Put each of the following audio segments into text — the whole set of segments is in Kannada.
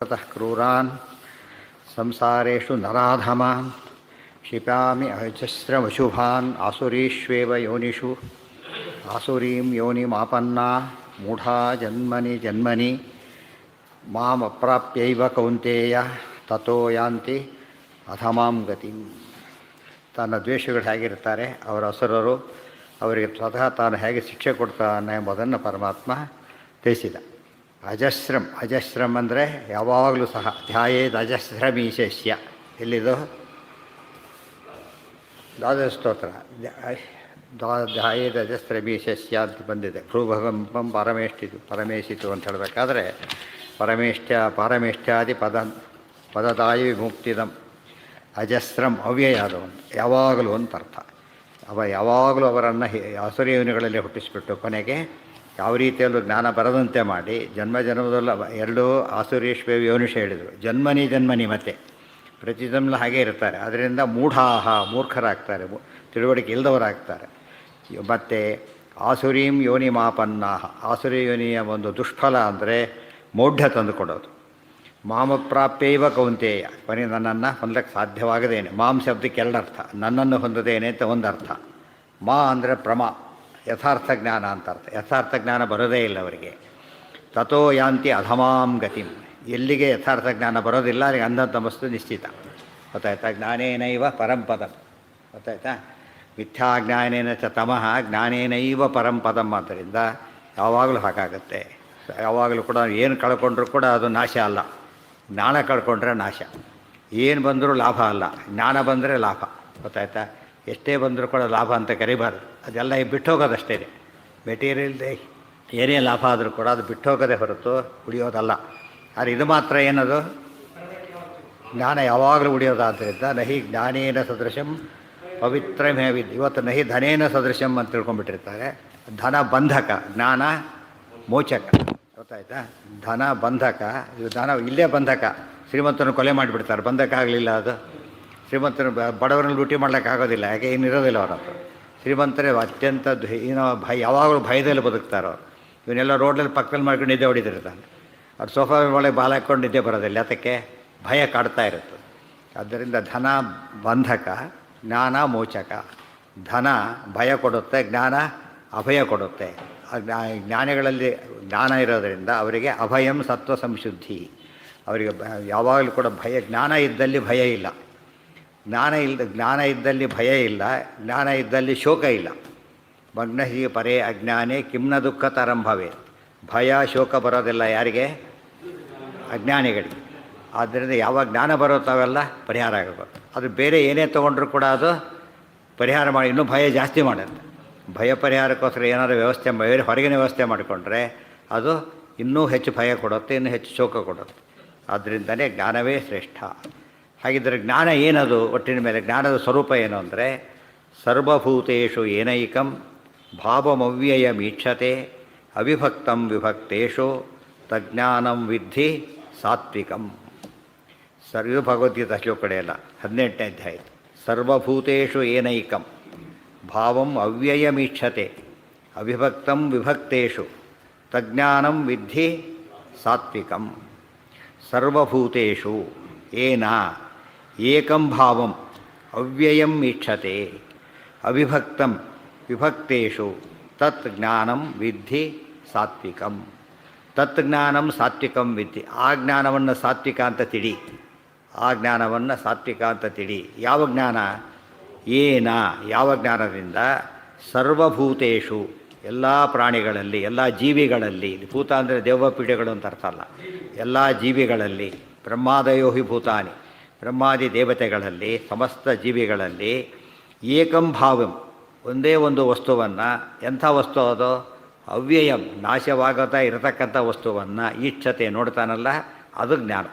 ततः क्रूरान् संसारेषु नराधमान् क्षिपामि अजस्रमशुभान् आसुरीष्वेव योनिषु आसुरीं योनिमापन्ना मूढा जन्मनि जन्मनि मामप्राप्यैव कौन्तेय ततो ಯಾಂತಿ ಅಧಮಾಂ ಗತಿಂ. ತನ್ನ ದ್ವೇಷಗಳು ಹೇಗಿರ್ತಾರೆ, ಅವರ ಅಸುರರು, ಅವರಿಗೆ ಸ್ವತಃ ತಾನು ಹೇಗೆ ಶಿಕ್ಷೆ ಕೊಡ್ತಾನೆ ಎಂಬುದನ್ನು ಪರಮಾತ್ಮ ತಿಳಿಸಿದ. ಅಜಸ್ರಂ, ಅಜಸ್ರಂ ಅಂದರೆ ಯಾವಾಗಲೂ ಸಹ ಧ್ಯಾಯೇದ್ ಅಜಸ್ರಮೀಶಸ್ಯ. ಎಲ್ಲಿದು ದ್ವಾದಶ ಸ್ತೋತ್ರ. ಧ್ಯಾಯೇದ್ ಅಜಸ್ರಮೀಶಸ್ಯ ಅಂತ ಬಂದಿದೆ. ಭ್ರೂಭಗಂಪಂ ಪರಮೇಶಿತು ಅಂತ ಹೇಳಬೇಕಾದ್ರೆ ಪಾರಮೇಷ್ಠ್ಯಾದಿ ಪದದಾಯಿ ವಿಮುಕ್ತಿದಂ. ಅಜಸ್ರಂ ಅವ್ಯಯಾದವನು, ಯಾವಾಗಲೂ ಅಂತ ಅರ್ಥ. ಯಾವಾಗಲೂ ಅವರನ್ನು ಆಸುರಿ ಯೋನಿಗಳಲ್ಲಿ ಹುಟ್ಟಿಸಿಬಿಟ್ಟು ಕೊನೆಗೆ ಯಾವ ರೀತಿಯಲ್ಲೂ ಜ್ಞಾನ ಬರದಂತೆ ಮಾಡಿ ಜನ್ಮದಲ್ಲೂ ಎರಡೂ ಆಸುರೀಶ್ವೇ ಯೋನಿಷ ಹೇಳಿದರು. ಜನ್ಮನಿ ಮತ್ತೆ ಪ್ರತಿ ಜನ್ಮ ಹಾಗೆ ಇರ್ತಾರೆ. ಅದರಿಂದ ಮೂರ್ಖರಾಗ್ತಾರೆ, ತಿಳುವಳಿಕೆ ಇಲ್ಲದವರಾಗ್ತಾರೆ. ಮತ್ತು ಆಸುರೀಂ ಯೋನಿ ಮಾಪನ್ನಾಹ, ಆಸುರಿ ಯೋನಿಯ ಒಂದು ದುಷ್ಫಲ ಅಂದರೆ ಮೌಢ್ಯ ತಂದು ಕೊಡೋದು. ಮಾಮಪ್ರಾಪ್ಯೈವ ಕೌಂತೆಯ, ಕೊನೆ ನನ್ನನ್ನು ಹೊಂದಕ್ಕೆ ಸಾಧ್ಯವಾಗದೇನೆ. ಮಾಂ ಶಬ್ದಕ್ಕೆ ಎರಡರ್ಥ, ನನ್ನನ್ನು ಹೊಂದದೇನೆ ಅಂತ ಒಂದು ಅರ್ಥ. ಮಾ ಅಂದರೆ ಪ್ರಮಾ, ಯಥಾರ್ಥ ಜ್ಞಾನ ಅಂತ ಅರ್ಥ. ಯಥಾರ್ಥ ಜ್ಞಾನ ಬರೋದೇ ಇಲ್ಲ ಅವರಿಗೆ. ತಥೋ ಯಾಂತಿ ಅಧಮಾಂ ಗತಿಂ, ಎಲ್ಲಿಗೆ ಯಥಾರ್ಥ ಜ್ಞಾನ ಬರೋದಿಲ್ಲ ಅವರಿಗೆ ಅಂಧತಮಸ್ತು ನಿಶ್ಚಿತ. ಗೊತ್ತಾಯ್ತಾ? ಜ್ಞಾನೇನೈವ ಪರಂಪದಂ. ಗೊತ್ತಾಯ್ತಾ? ಮಿಥ್ಯಾಜ್ಞಾನೇನ ಚ ತಮಃ ಜ್ಞಾನೇನೈವ ಪರಂಪದಂ. ಆದ್ದರಿಂದ ಯಾವಾಗಲೂ ಹಾಗಾಗುತ್ತೆ. ಯಾವಾಗಲೂ ಕೂಡ ಏನು ಕಳ್ಕೊಂಡ್ರೂ ಕೂಡ ಅದು ನಾಶ ಅಲ್ಲ. ಜ್ಞಾನ ಕಳ್ಕೊಂಡ್ರೆ ನಾಶ. ಏನು ಬಂದರೂ ಲಾಭ ಅಲ್ಲ, ಜ್ಞಾನ ಬಂದರೆ ಲಾಭ. ಗೊತ್ತಾಯ್ತಾ? ಎಷ್ಟೇ ಬಂದರೂ ಕೂಡ ಲಾಭ ಅಂತ ಕರಿಬಾರ್ದು. ಅದೆಲ್ಲ ಬಿಟ್ಟು ಹೋಗೋದಷ್ಟೇ. ಮೆಟೀರಿಯಲ್ದೇ ಏನೇ ಲಾಭ ಆದರೂ ಕೂಡ ಅದು ಬಿಟ್ಟು ಹೋಗೋದೇ ಹೊರತು ಉಳಿಯೋದಲ್ಲ. ಆದರೆ ಇದು ಮಾತ್ರ ಏನದು, ಜ್ಞಾನ ಯಾವಾಗಲೂ ಉಳಿಯೋದಾದ್ದರಿಂದ ನಹಿ ಜ್ಞಾನೇನ ಸದೃಶಂ ಪವಿತ್ರಮೇವಿದ್. ಇವತ್ತು ನಹಿ ಧನೇನ ಸದೃಶಂ ಅಂತ ತಿಳ್ಕೊಂಡ್ಬಿಟ್ಟಿರ್ತಾರೆ. ಧನ ಬಂಧಕ, ಜ್ಞಾನ ಮೋಚಕ. ಗೊತ್ತಾಯ್ತಾ? ಧನ ಬಂಧಕ, ಇದು ಧನ ಇಲ್ಲೇ ಬಂಧಕ. ಶ್ರೀಮಂತನ ಕೊಲೆ ಮಾಡಿಬಿಡ್ತಾರೆ, ಬಂಧಕ ಆಗಲಿಲ್ಲ ಅದು. ಶ್ರೀಮಂತರು ಬಡವರನ್ನು ಲೂಟಿ ಮಾಡ್ಲಿಕ್ಕಾಗೋದಿಲ್ಲ, ಯಾಕೆ ಏನಿರೋದಿಲ್ಲ ಅವರ ಹತ್ರ. ಶ್ರೀಮಂತರೇ ಅತ್ಯಂತ ಯಾವಾಗಲೂ ಭಯದಲ್ಲಿ ಬದುಕ್ತಾರೋ. ಇವನ್ನೆಲ್ಲ ರೋಡಲ್ಲಿ ಪಕ್ಕದಲ್ಲಿ ಮಾಡ್ಕೊಂಡು ನಿದ್ದೆ ಹೊಡಿತಿರ್ತಾನೆ. ಅವ್ರು ಸೋಫಾ ಒಳಗೆ ಬಾಲ ಹಾಕ್ಕೊಂಡು ನಿದ್ದೆ ಬರೋದಿಲ್ಲ, ಅದಕ್ಕೆ ಭಯ ಕಾಡ್ತಾ ಇರುತ್ತೆ. ಆದ್ದರಿಂದ ಧನ ಬಂಧಕ, ಜ್ಞಾನ ಮೋಚಕ. ಧನ ಭಯ ಕೊಡುತ್ತೆ, ಜ್ಞಾನ ಅಭಯ ಕೊಡುತ್ತೆ. ಜ್ಞಾನಿಗಳಲ್ಲಿ ಜ್ಞಾನ ಇರೋದರಿಂದ ಅವರಿಗೆ ಅಭಯಂ ಸತ್ವ ಸಂಶುದ್ಧಿ. ಅವರಿಗೆ ಯಾವಾಗಲೂ ಕೂಡ ಭಯ, ಜ್ಞಾನ ಇದ್ದಲ್ಲಿ ಭಯ ಇಲ್ಲ. ಜ್ಞಾನ ಇದ್ದಲ್ಲಿ ಭಯ ಇಲ್ಲ, ಜ್ಞಾನ ಇದ್ದಲ್ಲಿ ಶೋಕ ಇಲ್ಲ. ಮಗ್ನಹಿ ಪರೇ ಅಜ್ಞಾನೇ ಕಿಮ್ನ ದುಃಖ ತರಂಭವೇ. ಭಯ ಶೋಕ ಬರೋದಿಲ್ಲ ಯಾರಿಗೆ? ಅಜ್ಞಾನಿಗಳಿಗೆ. ಆದ್ದರಿಂದ ಯಾವಾಗ ಜ್ಞಾನ ಬರುತ್ತಾವೆಲ್ಲ ಪರಿಹಾರ ಆಗಬೇಕು. ಅದು ಬೇರೆ ಏನೇ ತೊಗೊಂಡ್ರೂ ಕೂಡ ಅದು ಪರಿಹಾರ ಮಾಡಿ ಇನ್ನೂ ಭಯ ಜಾಸ್ತಿ ಮಾಡುತ್ತೆ. ಭಯ ಪರಿಹಾರಕ್ಕೋಸ್ಕರ ಏನಾದರೂ ವ್ಯವಸ್ಥೆ ಬೇರೆ ಹೊರಗಿನ ವ್ಯವಸ್ಥೆ ಮಾಡಿಕೊಂಡ್ರೆ ಅದು ಇನ್ನೂ ಹೆಚ್ಚು ಭಯ ಕೊಡುತ್ತೆ, ಇನ್ನೂ ಹೆಚ್ಚು ಶೋಕ ಕೊಡುತ್ತೆ. ಆದ್ದರಿಂದಲೇ ಜ್ಞಾನವೇ ಶ್ರೇಷ್ಠ. ಹಾಗಿದ್ದರೆ ಜ್ಞಾನ ಏನದು? ಒಟ್ಟಿನ ಮೇಲೆ ಜ್ಞಾನದ ಸ್ವರೂಪ ಏನು ಅಂದರೆ ಸರ್ವಭೂತೇಷು ಏನೈಕಂ ಭಾವಮವ್ಯಯಮೀಕ್ಷತೆ ಅವಿಭಕ್ತಂ ವಿಭಕ್ತೇಷು ತಜ್ಞಾನಂ ವಿದ್ಧಿ ಸಾತ್ವಿಕಂ. ಇದು ಭಗವದ್ಗೀತಾ ಶ್ಲೋಕ ಕಡೆಯಲ್ಲ, 18ನೇ ಅಧ್ಯಾಯ. ಸರ್ವಭೂತೇಷು ಏನೈಕಂ ಭಾವಂ ಅವ್ಯಯಮೀಕ್ಷತೆ ಅವಿಭಕ್ತಂ ವಿಭಕ್ತೇಷು ತಜ್ಞಾನಂ ವಿದ್ಧಿ ಸಾತ್ವಿಕಂ. ಸರ್ವಭೂತೇಷು ಏನ ಏಕಂ ಭಾವಂ ಅವ್ಯಯಂ ಈಕ್ಷತೆ ಅವಿಭಕ್ತಂ ವಿಭಕ್ತೇಷು ತತ್ ಜ್ಞಾನಂ ವಿದ್ಧಿ ಸಾತ್ವಿಕಂ. ತತ್ ಜ್ಞಾನಂ ಸಾತ್ವಿಕಂ ವಿದ್ಧಿ. ಆ ಜ್ಞಾನವನ್ನು ಸಾತ್ವಿಕ ಅಂತ ತಿಳಿ. ಆ ಜ್ಞಾನವನ್ನು ಸಾತ್ವಿಕ ಅಂತ ತಿಳಿ. ಯಾವ ಜ್ಞಾನ? ಏನ, ಯಾವ ಜ್ಞಾನದಿಂದ? ಸರ್ವಭೂತೇಷು, ಎಲ್ಲ ಪ್ರಾಣಿಗಳಲ್ಲಿ, ಎಲ್ಲ ಜೀವಿಗಳಲ್ಲಿ. ಭೂತ ಅಂದರೆ ದೇವಪೀಠಗಳು ಅಂತ ಅರ್ಥ ಅಲ್ಲ. ಎಲ್ಲ ಜೀವಿಗಳಲ್ಲಿ, ಬ್ರಹ್ಮಾದಯೋಹಿ ಭೂತಾನಿ, ಬ್ರಹ್ಮಾದಿ ದೇವತೆಗಳಲ್ಲಿ, ಸಮಸ್ತ ಜೀವಿಗಳಲ್ಲಿ ಏಕಂ ಭಾವಂ, ಒಂದೇ ಒಂದು ವಸ್ತುವನ್ನು. ಎಂಥ ವಸ್ತು ಅದು? ಅವ್ಯಯಂ, ನಾಶವಾಗತಾ ಇರತಕ್ಕಂಥ ವಸ್ತುವನ್ನು ಈಕ್ಷತೆ ನೋಡ್ತಾನಲ್ಲ, ಅದು ಜ್ಞಾನ.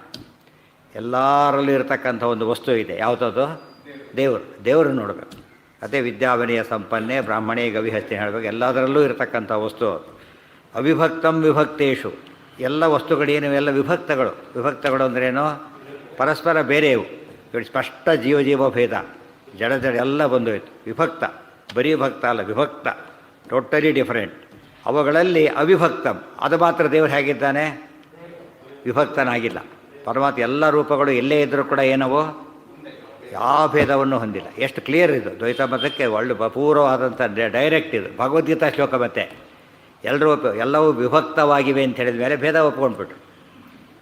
ಎಲ್ಲರಲ್ಲೂ ಇರತಕ್ಕಂಥ ಒಂದು ವಸ್ತು ಇದೆ, ಯಾವುದದು? ದೇವರು ನೋಡಬೇಕು. ಅದೇ ವಿದ್ಯಾವನೆಯ ಸಂಪನ್ನೆ ಬ್ರಾಹ್ಮಣೇ ಗವಿಹಸ್ತಿ ಹೇಳಬೇಕು. ಎಲ್ಲದರಲ್ಲೂ ಇರತಕ್ಕಂಥ ವಸ್ತು. ಅವಿಭಕ್ತಂ ವಿಭಕ್ತೇಷು, ಎಲ್ಲ ವಸ್ತುಗಳೇನು? ಎಲ್ಲ ವಿಭಕ್ತಗಳು ಅಂದ್ರೇನು? ಪರಸ್ಪರ ಬೇರೆಯವು. ಸ್ಪಷ್ಟ ಜೀವ ಭೇದ, ಜಡ ಎಲ್ಲ ಬಂದೋಯ್ತು. ವಿಭಕ್ತ, ಬರೀ ಭಕ್ತ ಅಲ್ಲ, ವಿಭಕ್ತ, ಟೋಟಲಿ ಡಿಫರೆಂಟ್. ಅವುಗಳಲ್ಲಿ ಅವಿಭಕ್ತಂ, ಅದು ಮಾತ್ರ ದೇವರು ಹೇಗಿದ್ದಾನೆ? ವಿಭಕ್ತನಾಗಿಲ್ಲ. ಪರಮಾತ್ಮ ಎಲ್ಲ ರೂಪಗಳು ಎಲ್ಲೇ ಇದ್ದರೂ ಕೂಡ ಏನವು ಯಾವ ಭೇದವನ್ನು ಹೊಂದಿಲ್ಲ. ಎಷ್ಟು ಕ್ಲಿಯರ್ ಇದು ದ್ವೈತ ಮತಕ್ಕೆ ಒಳ್ಳೆ ಅಪೂರ್ವವಾದಂಥ ಡೈರೆಕ್ಟ್ ಇದು ಭಗವದ್ಗೀತಾ ಶ್ಲೋಕ. ಮತ್ತೆ ಎಲ್ಲವೂ ವಿಭಕ್ತವಾಗಿವೆ ಅಂತ ಹೇಳಿದ ಮೇಲೆ ಭೇದ ಒಪ್ಕೊಂಡ್ಬಿಟ್ರು.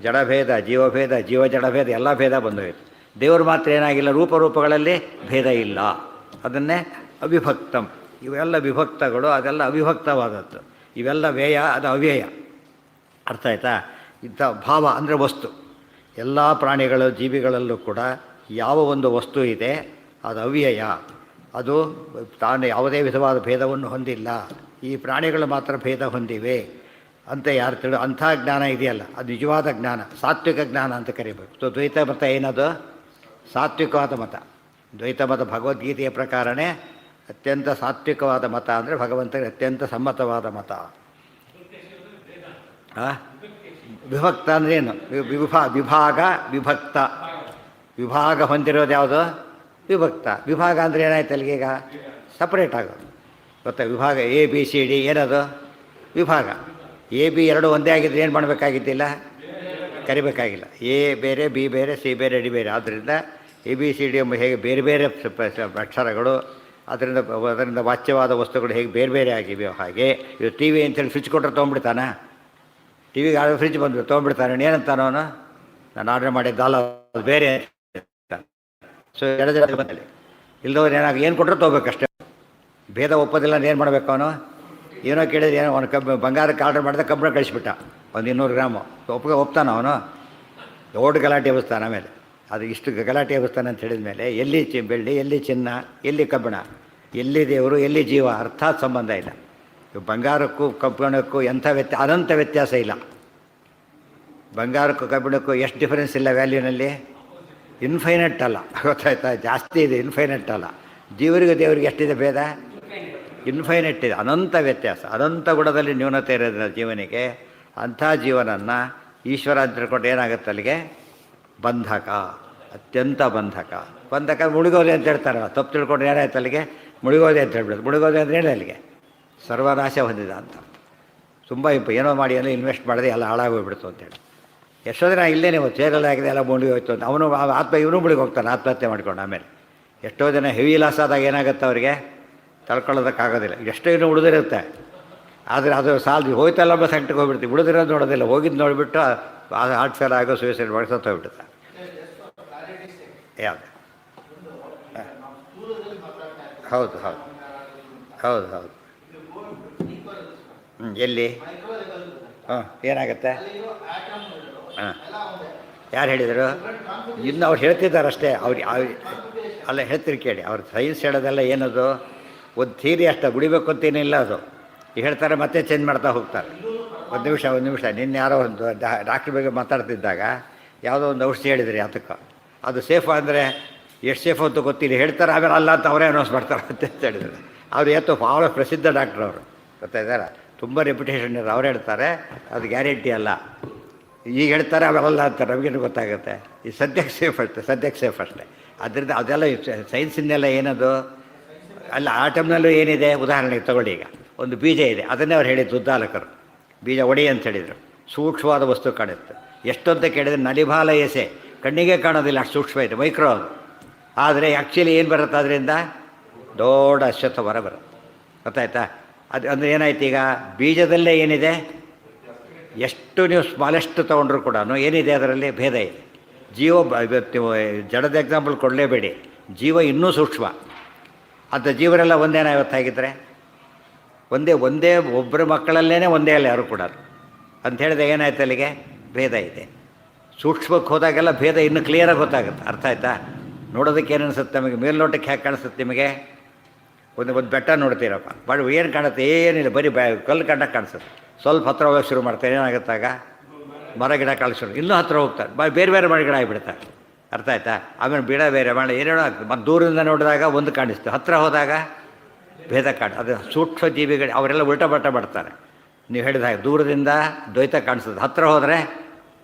ಜಡಭೇದ, ಜೀವಭೇದ, ಜೀವ ಜಡಭೇದ ಎಲ್ಲ ಭೇದ ಬಂದೋಯ್ತು. ದೇವರು ಮಾತ್ರ ಏನಾಗಿಲ್ಲ, ರೂಪಗಳಲ್ಲಿ ಭೇದ ಇಲ್ಲ. ಅದನ್ನೇ ಅವಿಭಕ್ತಂ. ಇವೆಲ್ಲ ವಿಭಕ್ತಗಳು, ಅದೆಲ್ಲ ಅವಿಭಕ್ತವಾದದ್ದು. ಇವೆಲ್ಲ ವ್ಯಯ, ಅದು ಅವ್ಯಯ. ಅರ್ಥ ಆಯ್ತಾ? ಇಂಥ ಭಾವ ಅಂದರೆ ವಸ್ತು. ಎಲ್ಲ ಪ್ರಾಣಿಗಳು ಜೀವಿಗಳಲ್ಲೂ ಕೂಡ ಯಾವ ಒಂದು ವಸ್ತು ಇದೆ ಅದು ಅವ್ಯಯ. ಅದು ತಾನು ಯಾವುದೇ ವಿಧವಾದ ಭೇದವನ್ನು ಹೊಂದಿಲ್ಲ. ಈ ಪ್ರಾಣಿಗಳು ಮಾತ್ರ ಭೇದ ಹೊಂದಿವೆ ಅಂತ ಯಾರು ಅಂಥ ಜ್ಞಾನ ಇದೆಯಲ್ಲ, ಅದು ನಿಜವಾದ ಜ್ಞಾನ, ಸಾತ್ವಿಕ ಜ್ಞಾನ ಅಂತ ಕರಿಬೇಕು. ಸೊ ದ್ವೈತ ಮತ ಏನದು? ಸಾತ್ವಿಕವಾದ ಮತ. ದ್ವೈತ ಮತ ಭಗವದ್ಗೀತೆಯ ಪ್ರಕಾರನೇ ಅತ್ಯಂತ ಸಾತ್ವಿಕವಾದ ಮತ, ಅಂದರೆ ಭಗವಂತನಿಗೆ ಅತ್ಯಂತ ಸಮ್ಮತವಾದ ಮತ. ವಿಭಕ್ತ ಅಂದ್ರೇನು? ವಿಭಾಗ, ವಿಭಕ್ತ. ವಿಭಾಗ ಹೊಂದಿರೋದು ಯಾವುದು? ವಿಭಕ್ತ. ವಿಭಾಗ ಅಂದರೆ ಏನಾಯ್ತು ಅಲ್ಲಿಗೆ? ಈಗ ಸಪ್ರೇಟ್ ಆಗೋದು ಗೊತ್ತಾ? ವಿಭಾಗ ಎ ಬಿ ಸಿ ಡಿ ಏನದು? ವಿಭಾಗ. ಎ ಬಿ ಎರಡು ಒಂದೇ ಆಗಿದ್ರೆ ಏನು ಮಾಡಬೇಕಾಗಿದ್ದಿಲ್ಲ? ಕರಿಬೇಕಾಗಿಲ್ಲ. ಎ ಬೇರೆ, ಬಿ ಬೇರೆ, ಸಿ ಬೇರೆ, ಡಿ ಬೇರೆ. ಆದ್ದರಿಂದ ಎ ಬಿ ಸಿ ಡಿ ಎಂಬ ಹೇಗೆ ಬೇರೆ ಬೇರೆ ಅಕ್ಷರಗಳು, ಅದರಿಂದ ವಾಚ್ಯವಾದ ವಸ್ತುಗಳು ಹೇಗೆ ಬೇರೆ ಬೇರೆ ಆಗಿವೆ, ಹಾಗೆ ಇವು ಟಿ ವಿ ಅಂತೇಳಿ ಸ್ವಿಚ್ ಕೊಟ್ಟರೆ ತೊಗೊಂಡ್ಬಿಡ್ತಾನ? ಟಿ ವಿಗೆ ಆರ್ಡರ್ ಫ್ರಿಜ್ ಬಂದು ತೊಗೊಂಡ್ಬಿಡ್ತಾನೆ. ಏನಂತಾನ ಅವನು? ನಾನು ಆರ್ಡರ್ ಮಾಡಿದ್ದಲ್ಲ, ಅದು ಬೇರೆ. ಸೊ ಬಂದಲ್ಲಿ ಇಲ್ದವ್ರು ಏನು ಕೊಟ್ಟರು ತೊಗೋಬೇಕಷ್ಟೇ. ಭೇದ ಒಪ್ಪೋದಿಲ್ಲ. ಏನು ಮಾಡಬೇಕು ಅವನು? ಏನೋ ಕೇಳಿದ್ರೆ ಏನೋ ಅವನು ಬಂಗಾರಕ್ಕೆ ಆರ್ಡರ್ ಮಾಡಿದ ಕಬ್ಬಣ ಕಳಿಸ್ಬಿಟ್ಟ, ಒಂದು 200 ಗ್ರಾಮು. ಒಪ್ತಾನ ಅವನು? ದೊಡ್ಡ ಗಲಾಟೆ ಎಬ್ಬಿಸ್ತಾನೆ. ಆಮೇಲೆ ಅದು ಇಷ್ಟು ಗಲಾಟೆ ಎಬ್ಬಿಸ್ತಾನೆ ಅಂತ ಹೇಳಿದ ಮೇಲೆ ಎಲ್ಲಿ ಬೆಳ್ಳಿ, ಎಲ್ಲಿ ಚಿನ್ನ, ಎಲ್ಲಿ ಕಬ್ಬಣ, ಎಲ್ಲಿ ದೇವರು, ಎಲ್ಲಿ ಜೀವ? ಅರ್ಥಾತ್ ಸಂಬಂಧ ಇಲ್ಲ. ಬಂಗಾರಕ್ಕೂ ಕಬ್ಬಿಣಕ್ಕೂ ಎಂಥ ಅನಂತ ವ್ಯತ್ಯಾಸ ಇಲ್ಲ. ಬಂಗಾರಕ್ಕೂ ಕಬ್ಬಿಣಕ್ಕೂ ಎಷ್ಟು ಡಿಫರೆನ್ಸ್ ಇಲ್ಲ ವ್ಯಾಲ್ಯೂನಲ್ಲಿ? ಇನ್ಫೈನಟ್ ಅಲ್ಲ, ಗೊತ್ತಾಯ್ತಾ? ಜಾಸ್ತಿ ಇದೆ, ಇನ್ಫೈನಟ್ ಅಲ್ಲ. ಜೀವರಿಗೂ ದೇವರಿಗೆ ಎಷ್ಟಿದೆ ಭೇದ? ಇನ್ಫೈನಟ್ ಇದೆ, ಅನಂತ ವ್ಯತ್ಯಾಸ. ಅನಂತ ಗುಣದಲ್ಲಿ ನ್ಯೂನತೆ ಇರೋದ್ರಿಂದ ಜೀವನಿಗೆ ಅಂಥ ಜೀವನನ್ನು ಈಶ್ವರ ಅಂತ ತಿಳ್ಕೊಂಡು ಏನಾಗುತ್ತೆ ಅಲ್ಲಿಗೆ? ಬಂಧಕ, ಅತ್ಯಂತ ಬಂಧಕ. ಮುಳುಗೋದೆ ಅಂತ ಹೇಳ್ತಾರಲ್ಲ, ತಪ್ಪು ತಿಳ್ಕೊಂಡು ಏನಾಯ್ತು ಅಲ್ಲಿಗೆ? ಮುಳುಗೋದೆ ಅಂತ ಹೇಳ್ಬಿಡೋದು. ಮುಳುಗೋದೆ ಅಂದರೆ ಹೇಳಿ ಅಲ್ಲಿಗೆ ಸರ್ವನಾಶ ಹೊಂದಿದ ಅಂತ. ತುಂಬ ಏನೋ ಮಾಡಿ ಏನೋ ಇನ್ವೆಸ್ಟ್ ಮಾಡಿದೆ ಎಲ್ಲ ಹಾಳಾಗೋಗ್ಬಿಡ್ತು ಅಂತೇಳಿ. ಎಷ್ಟೋ ದಿನ ಇಲ್ಲೇ ನೀವು ಚೇರಲ್ಲಿ ಆಗಿದೆ ಎಲ್ಲ ಮುಳುಗಿ ಹೋಯ್ತು ಅಂತ ಅವನು ಇವನು ಮುಳುಗಿ ಹೋಗ್ತಾನೆ ಆತ್ಮಹತ್ಯೆ ಮಾಡ್ಕೊಂಡು. ಆಮೇಲೆ ಎಷ್ಟೋ ಜನ ಹೆವಿ ಲಾಸ್ ಆದಾಗ ಏನಾಗುತ್ತೆ ಅವರಿಗೆ? ತಳ್ಕೊಳ್ಳೋದಕ್ಕಾಗೋದಿಲ್ಲ. ಎಷ್ಟೋ ಇನ್ನೂ ಉಳಿದಿರುತ್ತೆ, ಆದರೆ ಅದು ಸಾಲದು ಹೋಯ್ತಲ್ಲ ಸಂಕಟಕ್ಕೆ ಹೋಗ್ಬಿಡ್ತೀವಿ. ಉಳಿದಿರೋದು ನೋಡೋದಿಲ್ಲ, ಹೋಗಿದ್ದು ನೋಡಿಬಿಟ್ಟು ಹಾರ್ಟ್ ಫೇಲ್ ಆಗೋ, ಸೂಸೈಡ್ ಮಾಡಿ ಸತ್ತು ಹೋಗ್ಬಿಡುತ್ತೆ. ಯಾವುದು? ಹೌದು ಹೌದು ಹೌದು ಹೌದು. ಎಲ್ಲಿ? ಏನಾಗುತ್ತೆ? ಯಾರು ಹೇಳಿದರು? ಇನ್ನು ಅವ್ರು ಹೇಳ್ತಿದ್ದಾರಷ್ಟೇ. ಅಲ್ಲ ಹೇಳ್ತೀರಿ ಕೇಳಿ, ಅವ್ರು ಸೈನ್ಸ್ ಹೇಳೋದೆಲ್ಲ ಏನದು? ಒಂದು ಥಿಯರಿ ಅಷ್ಟೇ, ಗುಡಿಬೇಕು ಅಂತೇನಿಲ್ಲ ಅದು. ಈಗ ಹೇಳ್ತಾರೆ ಮತ್ತೆ ಚೇಂಜ್ ಮಾಡ್ತಾ ಹೋಗ್ತಾರೆ. ಒಂದು ನಿಮಿಷ ನಿನ್ನೆ ಯಾರೋ ಒಂದು ಡಾಕ್ಟ್ರ್ ಬಗ್ಗೆ ಮಾತಾಡ್ತಿದ್ದಾಗ ಯಾವುದೋ ಒಂದು ಔಷಧಿ ಹೇಳಿದ್ರಿ ಅದಕ್ಕೆ, ಅದು ಸೇಫ್ ಅಂದರೆ ಎಷ್ಟು ಸೇಫ್ ಅಂತ ಗೊತ್ತಿಲ್ಲ, ಹೇಳ್ತಾರೆ. ಆಮೇಲೆ ಅಲ್ಲ ಅಂತ ಅವರೇ ಅನೌನ್ಸ್ ಮಾಡ್ತಾರೆ ಅಂತ ಹೇಳಿದ್ರು. ಅವ್ರು ಭಾಳ ಪ್ರಸಿದ್ಧ ಡಾಕ್ಟ್ರ್ ಅವರು, ಗೊತ್ತಾಯಿದ್ದಾರೆ, ತುಂಬ ರೆಪ್ಯುಟೇಷನ್ ಇರೋರು. ಅವ್ರು ಹೇಳ್ತಾರೆ ಅದು ಗ್ಯಾರಂಟಿ ಅಲ್ಲ. ಈಗ ಹೇಳ್ತಾರೆ ಅವೆಲ್ಲ ಅಂತಾರೆ, ನಮಗೇನು ಗೊತ್ತಾಗುತ್ತೆ. ಈ ಸದ್ಯಕ್ಕೆ ಸೇಫ್ ಅಷ್ಟೇ. ಅದರಿಂದ ಅದೆಲ್ಲ ಸೈನ್ಸಿಂದೆಲ್ಲ ಏನದು ಅಲ್ಲ. ಆ ಟೈಮ್ನಲ್ಲೂ ಏನಿದೆ, ಉದಾಹರಣೆಗೆ ತಗೊಳ್ಳಿ, ಈಗ ಒಂದು ಬೀಜ ಇದೆ, ಅದನ್ನೇ ಅವ್ರು ಹೇಳಿದ್ದು ಉದ್ದಾಲಕರು. ಬೀಜ ಒಡಿ ಅಂತ ಹೇಳಿದರು. ಸೂಕ್ಷ್ಮವಾದ ವಸ್ತು ಕಾಣುತ್ತೆ. ಎಷ್ಟೊಂತ ಕೇಳಿದರೆ ನಲಿಭಾಲ ಎಸೆ, ಕಣ್ಣಿಗೆ ಕಾಣೋದಿಲ್ಲ, ಅಷ್ಟು ಸೂಕ್ಷ್ಮ ಇದೆ, ಮೈಕ್ರೋ ಅದು. ಆದರೆ ಆ್ಯಕ್ಚುಲಿ ಏನು ಬರುತ್ತೆ ಅದರಿಂದ? ದೊಡ್ಡ ಅಶ್ವತ್ಥ ಹೊರ ಬರುತ್ತೆ, ಗೊತ್ತಾಯ್ತಾ? ಅದು ಅಂದರೆ ಏನಾಯ್ತು, ಈಗ ಬೀಜದಲ್ಲೇ ಏನಿದೆ, ಎಷ್ಟು ನೀವು ಸ್ಮಾಲೆಸ್ಟ್ ತೊಗೊಂಡ್ರು ಕೂಡ ಏನಿದೆ ಅದರಲ್ಲಿ? ಭೇದ ಇದೆ. ಜೀವ ಜಡದ ಎಕ್ಸಾಂಪಲ್ ಕೊಡಲೇಬೇಡಿ, ಜೀವ ಇನ್ನೂ ಸೂಕ್ಷ್ಮ. ಅಂತ ಜೀವರೆಲ್ಲ ಒಂದೇನ ಇವತ್ತಾಗಿದ್ದರೆ? ಒಂದೇ ಒಬ್ಬರ ಮಕ್ಕಳಲ್ಲೇ ಒಂದೇ ಅಲ್ಲ ಯಾರು ಕೂಡ. ಅಂತ ಹೇಳಿದಾಗ ಏನಾಯ್ತು ಅಲ್ಲಿಗೆ? ಭೇದ ಇದೆ. ಸೂಕ್ಷ್ಮಕ್ಕೆ ಹೋದಾಗೆಲ್ಲ ಭೇದ ಇನ್ನೂ ಕ್ಲಿಯರಾಗಿ ಗೊತ್ತಾಗುತ್ತೆ. ಅರ್ಥ ಆಯ್ತಾ? ನೋಡೋದಕ್ಕೆ ಏನು ಅನಿಸುತ್ತೆ ನಮಗೆ? ಮೇಲ್ನೋಟಕ್ಕೆ ಹೇಗೆ ಕಾಣಿಸುತ್ತೆ ನಿಮಗೆ? ಒಂದು ಬೆಟ್ಟ ನೋಡ್ತೀರಪ್ಪ, ಏನು ಕಾಣುತ್ತೆ? ಏನಿಲ್ಲ, ಬರೀ ಕಲ್ಲು ಕಂಡಕ್ಕೆ ಕಾಣಿಸುತ್ತೆ. ಸ್ವಲ್ಪ ಹತ್ರ ಹೋಗೋಕ್ಕೆ ಶುರು ಮಾಡ್ತಾರೆ, ಏನಾಗುತ್ತಾಗ ಮರ ಗಿಡ ಕಾಣಿಸೋದು, ಇನ್ನೂ ಹತ್ತಿರ ಹೋಗ್ತಾರೆ, ಬೇರೆ ಬೇರೆ ಮರಗಿಡ ಆಗಿಬಿಡ್ತಾರೆ. ಅರ್ಥ ಆಯ್ತಾ? ಆಮೇಲೆ ಬಿಡ ಬೇರೆ ಮಾಡಿ ಏನೇನೋ ಆಗ್ತದೆ. ಮತ್ತು ದೂರದಿಂದ ನೋಡಿದಾಗ ಒಂದು ಕಾಣಿಸ್ತು, ಹತ್ತಿರ ಹೋದಾಗ ಭೇದ ಅದು ಸೂಕ್ಷ್ಮ ಜೀವಿಗಳು ಅವರೆಲ್ಲ ಉಲ್ಟಾ ಬಟ್ಟ ಮಾಡ್ತಾರೆ. ನೀವು ಹೇಳಿದ ಹಾಗೆ ದೂರದಿಂದ ದ್ವೈತ ಕಾಣಿಸ್ತದೆ, ಹತ್ತಿರ ಹೋದರೆ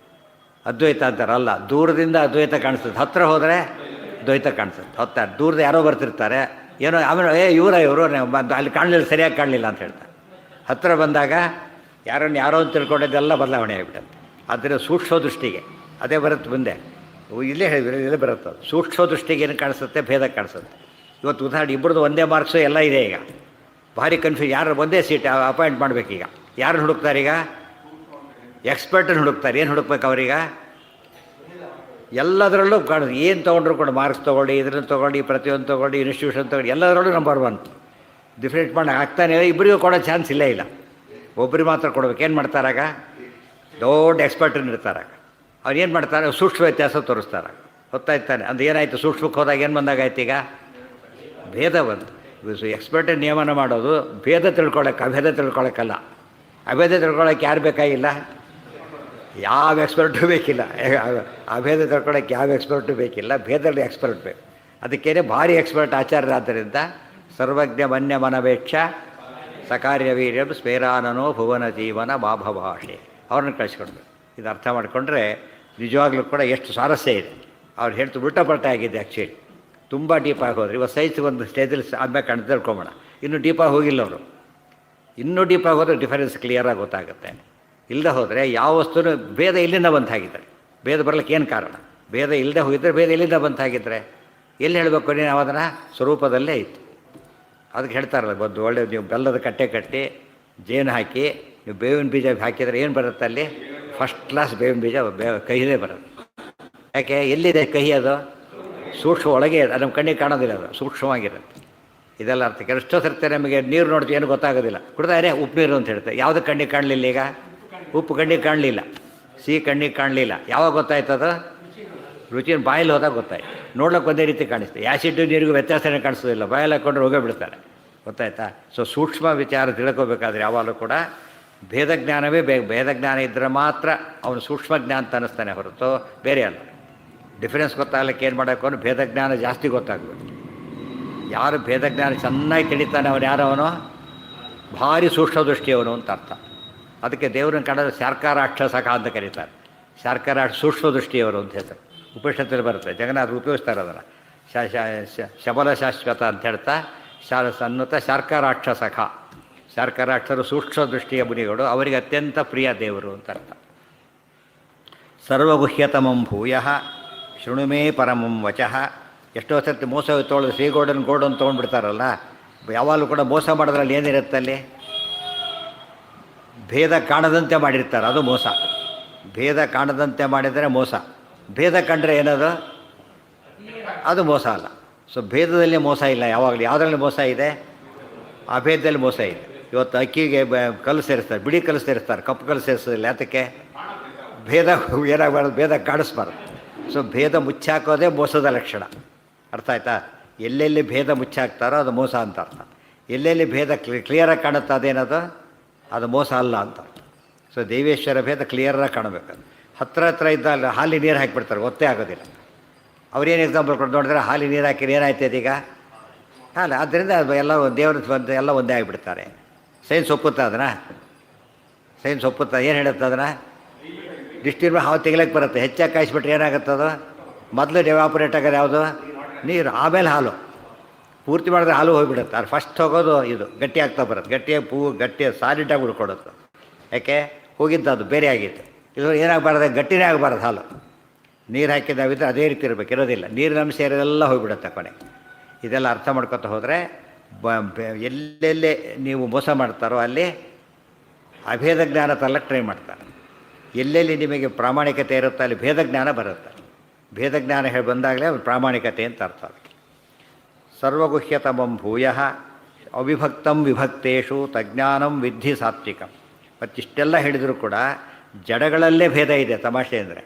ಅದ್ವೈತ ಅಂತಾರಲ್ಲ. ದೂರದಿಂದ ಅದ್ವೈತ ಕಾಣಿಸ್ತದೆ, ಹತ್ತಿರ ಹೋದರೆ ದ್ವೈತ ಕಾಣಿಸ್ತದೆ. ಹೊತ್ತಾರೆ ದೂರದ ಯಾರೋ ಬರ್ತಿರ್ತಾರೆ, ಏನೋ ಆಮೇಲೆ ಇವರು ಅಲ್ಲಿ ಕಾಣಲಿಲ್ಲ, ಸರಿಯಾಗಿ ಕಾಣಲಿಲ್ಲ ಅಂತ ಹೇಳ್ತಾರೆ. ಹತ್ತಿರ ಬಂದಾಗ ಯಾರೋ ಅಂತ ತಿಳ್ಕೊಂಡಿದ್ದೆಲ್ಲ ಬದಲಾವಣೆ ಆಗಿಬಿಡುತ್ತೆ. ಆದ್ದರಿಂದ ಸೂಕ್ಷ್ಮ ದೃಷ್ಟಿಗೆ ಅದೇ ಬರುತ್ತೆ ಮುಂದೆ. ಇಲ್ಲೇ ಹೇಳಿದ್ರೆ ಇಲ್ಲೇ ಬರುತ್ತೆ. ಸೂಕ್ಷ್ಮ ದೃಷ್ಟಿಗೆ ಏನು ಕಾಣಿಸುತ್ತೆ, ಭೇದ ಕಾಣಿಸುತ್ತೆ. ಇವತ್ತು ಉದಾಹರಣೆ ಇಬ್ಬರದು ಒಂದೇ ಮಾರ್ಕ್ಸು ಎಲ್ಲ ಇದೆ. ಈಗ ಭಾರಿ ಕನ್ಫ್ಯೂಸ್. ಯಾರು ಒಂದೇ ಸೀಟ್ ಅಪಾಯಿಂಟ್ ಮಾಡಬೇಕೀಗ, ಯಾರನ್ನು ಹುಡುಕ್ತಾರೀಗ? ಎಕ್ಸ್ಪರ್ಟನ್ನು ಹುಡುಕ್ತಾರೆ. ಏನು ಹುಡುಕ್ಬೇಕು ಅವ್ರೀಗ? ಎಲ್ಲದರಲ್ಲೂ ಕಾಣೋದು. ಏನು ತೊಗೊಂಡ್ರು ಕೂಡ ಮಾರ್ಕ್ಸ್ ತೊಗೊಳ್ಳಿ, ಇದನ್ನು ತೊಗೊಂಡು ಪ್ರತಿಯೊಂದು ತೊಗೊಂಡು ಇನ್ಸ್ಟಿಟ್ಯೂಷನ್ ತೊಗೊಂಡು ಎಲ್ಲದರಲ್ಲೂ ನಂಬರ್ 1 ಡಿಫ್ರೆಂಟ್ ಮಾಡಿ ಆಗ್ತಾನೆ. ಇಬ್ಬರಿಗೂ ಕೊಡೋ ಚಾನ್ಸ್ ಇಲ್ಲೇ ಇಲ್ಲ. ಒಬ್ಬರಿಗೆ ಮಾತ್ರ ಕೊಡ್ಬೇಕು. ಏನು ಮಾಡ್ತಾರಾಗ? ದೊಡ್ಡ ಎಕ್ಸ್ಪರ್ಟನ್ನು ಇರ್ತಾರಾಗ. ಅವ್ರು ಏನು ಮಾಡ್ತಾರೆ? ಸೂಕ್ಷ್ಮ ವ್ಯತ್ಯಾಸ ತೋರಿಸ್ತಾರೆ. ಗೊತ್ತಾಯ್ತಾನೆ. ಅದು ಏನಾಯಿತು? ಸೂಕ್ಷ್ಮಕ್ಕೆ ಹೋದಾಗ ಏನು ಬಂದಾಗಾಯ್ತು? ಈಗ ಭೇದ ಬಂತು. ಎಕ್ಸ್ಪರ್ಟ್ ನಿಯಮನ ಮಾಡೋದು ಭೇದ ತಿಳ್ಕೊಳ್ಳೋಕೆ, ಅಭೇದ ತಿಳ್ಕೊಳ್ಳೋಕ್ಕಲ್ಲ. ಅಭೇದ ತಿಳ್ಕೊಳ್ಳೋಕೆ ಯಾರು ಬೇಕಾಗಿಲ್ಲ? ಯಾವ ಎಕ್ಸ್ಪರ್ಟು ಬೇಕಿಲ್ಲ. ಅಭೇದ ತಿಳ್ಕೊಳ್ಳೋಕೆ ಯಾವ ಎಕ್ಸ್ಪರ್ಟು ಬೇಕಿಲ್ಲ, ಭೇದದಲ್ಲಿ ಎಕ್ಸ್ಪರ್ಟ್ ಬೇಕು. ಅದಕ್ಕೇನೆ ಭಾರಿ ಎಕ್ಸ್ಪರ್ಟ್ ಆಚಾರ್ಯರಾದ್ದರಿಂದ ಸರ್ವಜ್ಞ ಮನ್ಯ ಮನವೇಕ್ಷ ಸಕಾರ್ಯ ವೀರ್ಯಂ ಸ್ಮೇರಾನನೋ ಭುವನ ಜೀವನ ಮಾಭಭಾಷೆ ಅವ್ರನ್ನ ಕಳಿಸ್ಕೊಂಡು. ಇದು ಅರ್ಥ ಮಾಡಿಕೊಂಡ್ರೆ ನಿಜವಾಗ್ಲೂ ಕೂಡ ಎಷ್ಟು ಸ್ವಾರಸ್ಯ ಇದೆ. ಅವ್ರು ಹೇಳ್ತು ಉಲ್ಟಪಲ್ಟ ಆಗಿದೆ ಆ್ಯಕ್ಚುಲಿ. ತುಂಬ ಡೀಪಾಗಿ ಹೋದ್ರೆ ಇವತ್ತು ಸೈನ್ಸ್ ಒಂದು ಸ್ಟೇಜಲ್ಲಿ ಆದ್ಮೇಲೆ ಕಣ್ಣು ತಿಳ್ಕೊಂಬೋಣ. ಇನ್ನೂ ಡೀಪಾಗಿ ಹೋಗಿಲ್ಲ ಅವರು. ಇನ್ನೂ ಡೀಪಾಗಿ ಹೋದರೆ ಡಿಫರೆನ್ಸ್ ಕ್ಲಿಯರಾಗಿ ಗೊತ್ತಾಗುತ್ತೆ. ಇಲ್ಲದೆ ಹೋದರೆ ಯಾವ ವಸ್ತುನೂ ಭೇದ ಇಲ್ಲಿಂದ ಬಂತಾಗಿದ್ದಾರೆ. ಭೇದ ಬರಲಿಕ್ಕೆ ಏನು ಕಾರಣ? ಭೇದ ಇಲ್ಲದೆ ಹೋಗಿದ್ದರೆ ಭೇದ ಎಲ್ಲಿಂದ ಬಂತಾಗಿದ್ದರೆ ಎಲ್ಲಿ ಹೇಳಬೇಕು? ನೀನು ಅದನ್ನು ಸ್ವರೂಪದಲ್ಲೇ ಇತ್ತು. ಅದಕ್ಕೆ ಹೇಳ್ತಾರಲ್ಲ, ಒಂದು ಒಳ್ಳೆ ನೀವು ಬೆಲ್ಲದ ಕಟ್ಟೆ ಕಟ್ಟಿ ಜೇನು ಹಾಕಿ ನೀವು ಬೇವಿನ ಬೀಜ ಹಾಕಿದರೆ ಏನು ಬರುತ್ತೆ ಅಲ್ಲಿ? ಫಸ್ಟ್ ಕ್ಲಾಸ್ ಬೇವಿನ ಬೀಜ ಕಹಿದೇ ಬರುತ್ತೆ. ಯಾಕೆ? ಎಲ್ಲಿದೆ ಕಹಿ? ಅದು ಸೂಕ್ಷ್ಮ ಒಳಗೆ ನಮ್ಮ ಕಣ್ಣಿಗೆ ಕಾಣೋದಿಲ್ಲ, ಅದು ಸೂಕ್ಷ್ಮವಾಗಿರುತ್ತೆ. ಇದೆಲ್ಲ ಅರ್ಥ. ಎಷ್ಟೋ ಸರ್ತೆ ನಮಗೆ ನೀರು ನೋಡ್ತೀವಿ, ಏನು ಗೊತ್ತಾಗೋದಿಲ್ಲ. ಕುಡ್ದಾರೆ ಉಪ್ಪು ನೀರು ಅಂತ ಹೇಳ್ತಾರೆ. ಯಾವುದು ಕಣ್ಣಿಗೆ ಕಾಣಲಿಲ್ಲ? ಈಗ ಉಪ್ಪು ಕಣ್ಣಿಗೆ ಕಾಣಲಿಲ್ಲ, ಸಿಹಿ ಕಣ್ಣಿಗೆ ಕಾಣಲಿಲ್ಲ. ಯಾವಾಗ ಗೊತ್ತಾಯ್ತದ? ರುಚಿನ ಬಾಯಲ್ಲಿ ಹೋದಾಗ ಗೊತ್ತಾಯ್ತು. ನೋಡ್ಲಿಕ್ಕೆ ಒಂದೇ ರೀತಿ ಕಾಣಿಸ್ತದೆ. ಆ್ಯಸಿಡ್ ನೀರಿಗೂ ವ್ಯತ್ಯಾಸನೇ ಕಾಣಿಸೋದಿಲ್ಲ. ಬಾಯಲ್ಲಿ ಹಾಕ್ಕೊಂಡ್ರೆ ಹೋಗೇ ಬಿಡ್ತಾರೆ. ಗೊತ್ತಾಯ್ತಾ? ಸೊ ಸೂಕ್ಷ್ಮ ವಿಚಾರ ತಿಳ್ಕೋಬೇಕಾದ್ರೆ ಯಾವಾಗಲೂ ಕೂಡ ಭೇದ ಜ್ಞಾನವೇ ಭೇದ ಜ್ಞಾನ ಇದ್ದರೆ ಮಾತ್ರ ಅವನು ಸೂಕ್ಷ್ಮ ಜ್ಞಾನ ಅಂತ ಅನ್ನಿಸ್ತಾನೆ ಹೊರತು ಬೇರೆ ಅಲ್ಲ. ಡಿಫರೆನ್ಸ್ ಗೊತ್ತಾಗಲಿಕ್ಕೆ ಏನು ಮಾಡಬೇಕು? ಅವನು ಭೇದ ಜ್ಞಾನ ಜಾಸ್ತಿ ಗೊತ್ತಾಗಬೇಕು. ಯಾರು ಭೇದ ಜ್ಞಾನ ಚೆನ್ನಾಗಿ ತಿಳಿತಾನೆ ಅವನು ಯಾರು? ಅವನು ಭಾರಿ ಸೂಕ್ಷ್ಮ ದೃಷ್ಟಿಯವನು ಅಂತ ಅರ್ಥ. ಅದಕ್ಕೆ ದೇವರನ್ನ ಕಂಡ್ರೆ ಶಾರ್ಕಾರಾಕ್ಷಸಕ ಅಂತ ಕರೀತಾರೆ. ಶಾರ್ಕಾರಾಕ್ಷ ಸೂಕ್ಷ್ಮ ದೃಷ್ಟಿಯವರು ಅಂತ ಹೇಳ್ತಾರೆ. ಉಪನಿಷತ್ತಲ್ಲಿ ಬರುತ್ತೆ. ಜಗನ್ನಾಥರು ಉಪಯೋಗಿಸ್ತಾರೆ ಅದನ್ನು. ಶಬಲ ಶಾಶ್ವತ ಅಂತ ಹೇಳ್ತಾ ಸನ್ನತ ಶಾರ್ಕಾರಾಕ್ಷಸಕ. ಶಾರ್ಕಾರಾಕ್ಷರು ಸೂಕ್ಷ್ಮ ದೃಷ್ಟಿಯ ಮುನಿಗಳು. ಅವರಿಗೆ ಅತ್ಯಂತ ಪ್ರಿಯ ದೇವರು ಅಂತ ಅರ್ಥ. ಸರ್ವಗುಹ್ಯತಮಂ ಭೂಯ ಶೃಣುಮೇ ಪರಮಂ ವಚಃ. ಎಷ್ಟೋ ಸರ್ತಿ ಮೋಸ ತೊಗೊಳ್ಳೋದು ಶ್ರೀಗೌಡನ ಗೋಡನ್ನು ತೊಗೊಂಡ್ಬಿಡ್ತಾರಲ್ಲ. ಯಾವಾಗಲೂ ಕೂಡ ಮೋಸ ಮಾಡೋದ್ರಲ್ಲಿ ಏನಿರುತ್ತೆ? ಅಲ್ಲಿ ಭೇದ ಕಾಣದಂತೆ ಮಾಡಿರ್ತಾರೆ, ಅದು ಮೋಸ. ಭೇದ ಕಾಣದಂತೆ ಮಾಡಿದರೆ ಮೋಸ. ಭೇದ ಕಂಡ್ರೆ ಏನದು? ಅದು ಮೋಸ ಅಲ್ಲ. ಸೊ ಭೇದದಲ್ಲಿ ಮೋಸ ಇಲ್ಲ ಯಾವಾಗಲೂ. ಯಾವುದರಲ್ಲಿ ಮೋಸ ಇದೆ? ಅಭೇದದಲ್ಲಿ ಮೋಸ ಇದೆ. ಇವತ್ತು ಅಕ್ಕಿಗೆ ಕಲ್ಲು ಸೇರಿಸ್ತಾರೆ, ಬಿಳಿ ಕಲ್ಲು ಸೇರಿಸ್ತಾರೆ, ಕಪ್ಪು ಕಲ್ಲು ಸೇರಿಸೋದಿಲ್ಲ. ಅದಕ್ಕೆ ಭೇದ ಏನಾಗಬಾರ್ದು? ಭೇದ ಕಾಣಿಸ್ಬಾರ್ದು. ಸೊ ಭೇದ ಮುಚ್ಚಾಕೋದೇ ಮೋಸದ ಲಕ್ಷಣ. ಅರ್ಥ ಆಯ್ತಾ? ಎಲ್ಲೆಲ್ಲಿ ಭೇದ ಮುಚ್ಚಾಕ್ತಾರೋ ಅದು ಮೋಸ ಅಂತ ಅರ್ಥ. ಎಲ್ಲೆಲ್ಲಿ ಭೇದ ಕ್ಲಿಯರಾಗಿ ಕಾಣುತ್ತೆ ಅದೇನದು? ಅದು ಮೋಸ ಅಲ್ಲ ಅಂತ. ಸೊ ದೇವೇಶ್ವರ ಭೇದ ಕ್ಲಿಯರಾಗಿ ಕಾಣಬೇಕು. ಹತ್ರ ಇದ್ದಾಗ ಹಾಲಿ ನೀರು ಹಾಕಿಬಿಡ್ತಾರೆ, ಗೊತ್ತೇ ಆಗೋದಿಲ್ಲ. ಅವ್ರೇನು ಎಕ್ಸಾಂಪಲ್ ಕೊಟ್ಟು ನೋಡಿದ್ರೆ ಹಾಲಿ ನೀರು ಹಾಕಿದ್ರೆ ಏನಾಯ್ತು ಅದೀಗ? ಹಾಲು. ಆದ್ದರಿಂದ ಎಲ್ಲ ದೇವ್ರ ಎಲ್ಲ ಒಂದೇ ಆಗಿಬಿಡ್ತಾರೆ. ಸೈನ್ಸ್ ಒಪ್ಪುತ್ತಾ ಅದನ್ನು? ಸೈನ್ಸ್ ಒಪ್ಪುತ್ತಾ? ಏನು ಹೇಳುತ್ತೆ ಅದನ್ನು? ಡಿಸ್ಟಿಲ್ ಹಾವು ತೆಗಿಲಕ್ಕೆ ಬರುತ್ತೆ. ಹೆಚ್ಚಾಗಿ ಕಾಯಿಸ್ಬಿಟ್ರೆ ಏನಾಗುತ್ತದು? ಮೊದಲು ಡೆವಾಪರೇಟ್ ಆಗೋದು ಯಾವುದು? ನೀರು. ಆಮೇಲೆ ಹಾಲು. ಪೂರ್ತಿ ಮಾಡಿದ್ರೆ ಹಾಲು ಹೋಗಿಬಿಡುತ್ತೆ. ಅದು ಫಸ್ಟ್ ಹೋಗೋದು ಇದು ಗಟ್ಟಿ ಆಗ್ತಾ ಬರುತ್ತೆ. ಗಟ್ಟಿ ಸಾಲಿಡಾಗಿ ಉಳ್ಕೊಡುತ್ತೆ. ಯಾಕೆ? ಹೋಗಿದ್ದು ಅದು ಬೇರೆ ಆಗಿತ್ತು. ಇದು ಏನಾಗಬಾರ್ದು? ಗಟ್ಟಿನೇ ಆಗಬಾರ್ದು ಹಾಲು. ನೀರು ಹಾಕಿ ನಾವಿದ್ರೆ ಅದೇ ರೀತಿ ಇರಬೇಕು, ಇರೋದಿಲ್ಲ. ನೀರಿನ ಅಂಶ ಸೇರಿದೆಲ್ಲ ಹೋಗಿಬಿಡುತ್ತೆ ಕೊನೆ. ಇದೆಲ್ಲ ಅರ್ಥ ಮಾಡ್ಕೊತ ಹೋದರೆ ಎಲ್ಲೆಲ್ಲೇ ನೀವು ಮೋಸ ಮಾಡ್ತಾರೋ ಅಲ್ಲಿ ಅಭೇದ ಜ್ಞಾನ ತರಲಿಕ್ಕೆ ಟ್ರೈ ಮಾಡ್ತಾರೆ. ಎಲ್ಲೆಲ್ಲಿ ನಿಮಗೆ ಪ್ರಾಮಾಣಿಕತೆ ಇರುತ್ತೋ ಅಲ್ಲಿ ಭೇದ ಜ್ಞಾನ ಬರುತ್ತೆ. ಭೇದ ಜ್ಞಾನ ಹೇಳಿ ಬಂದಾಗಲೇ ಪ್ರಾಮಾಣಿಕತೆ ಅಂತ ಅರ್ಥ. ಸರ್ವಗುಹ್ಯತಮಂ ಭೂಯ ಅವಿಭಕ್ತಂ ವಿಭಕ್ತೇಷು ತಜ್ಞಾನಂ ವಿದ್ಧಿ ಸಾತ್ವಿಕಂ. ಮತ್ತಿಷ್ಟೆಲ್ಲ ಹೇಳಿದರೂ ಕೂಡ ಜಡಗಳಲ್ಲೇ ಭೇದ ಇದೆ. ತಮಾಷೆ ಅಂದರೆ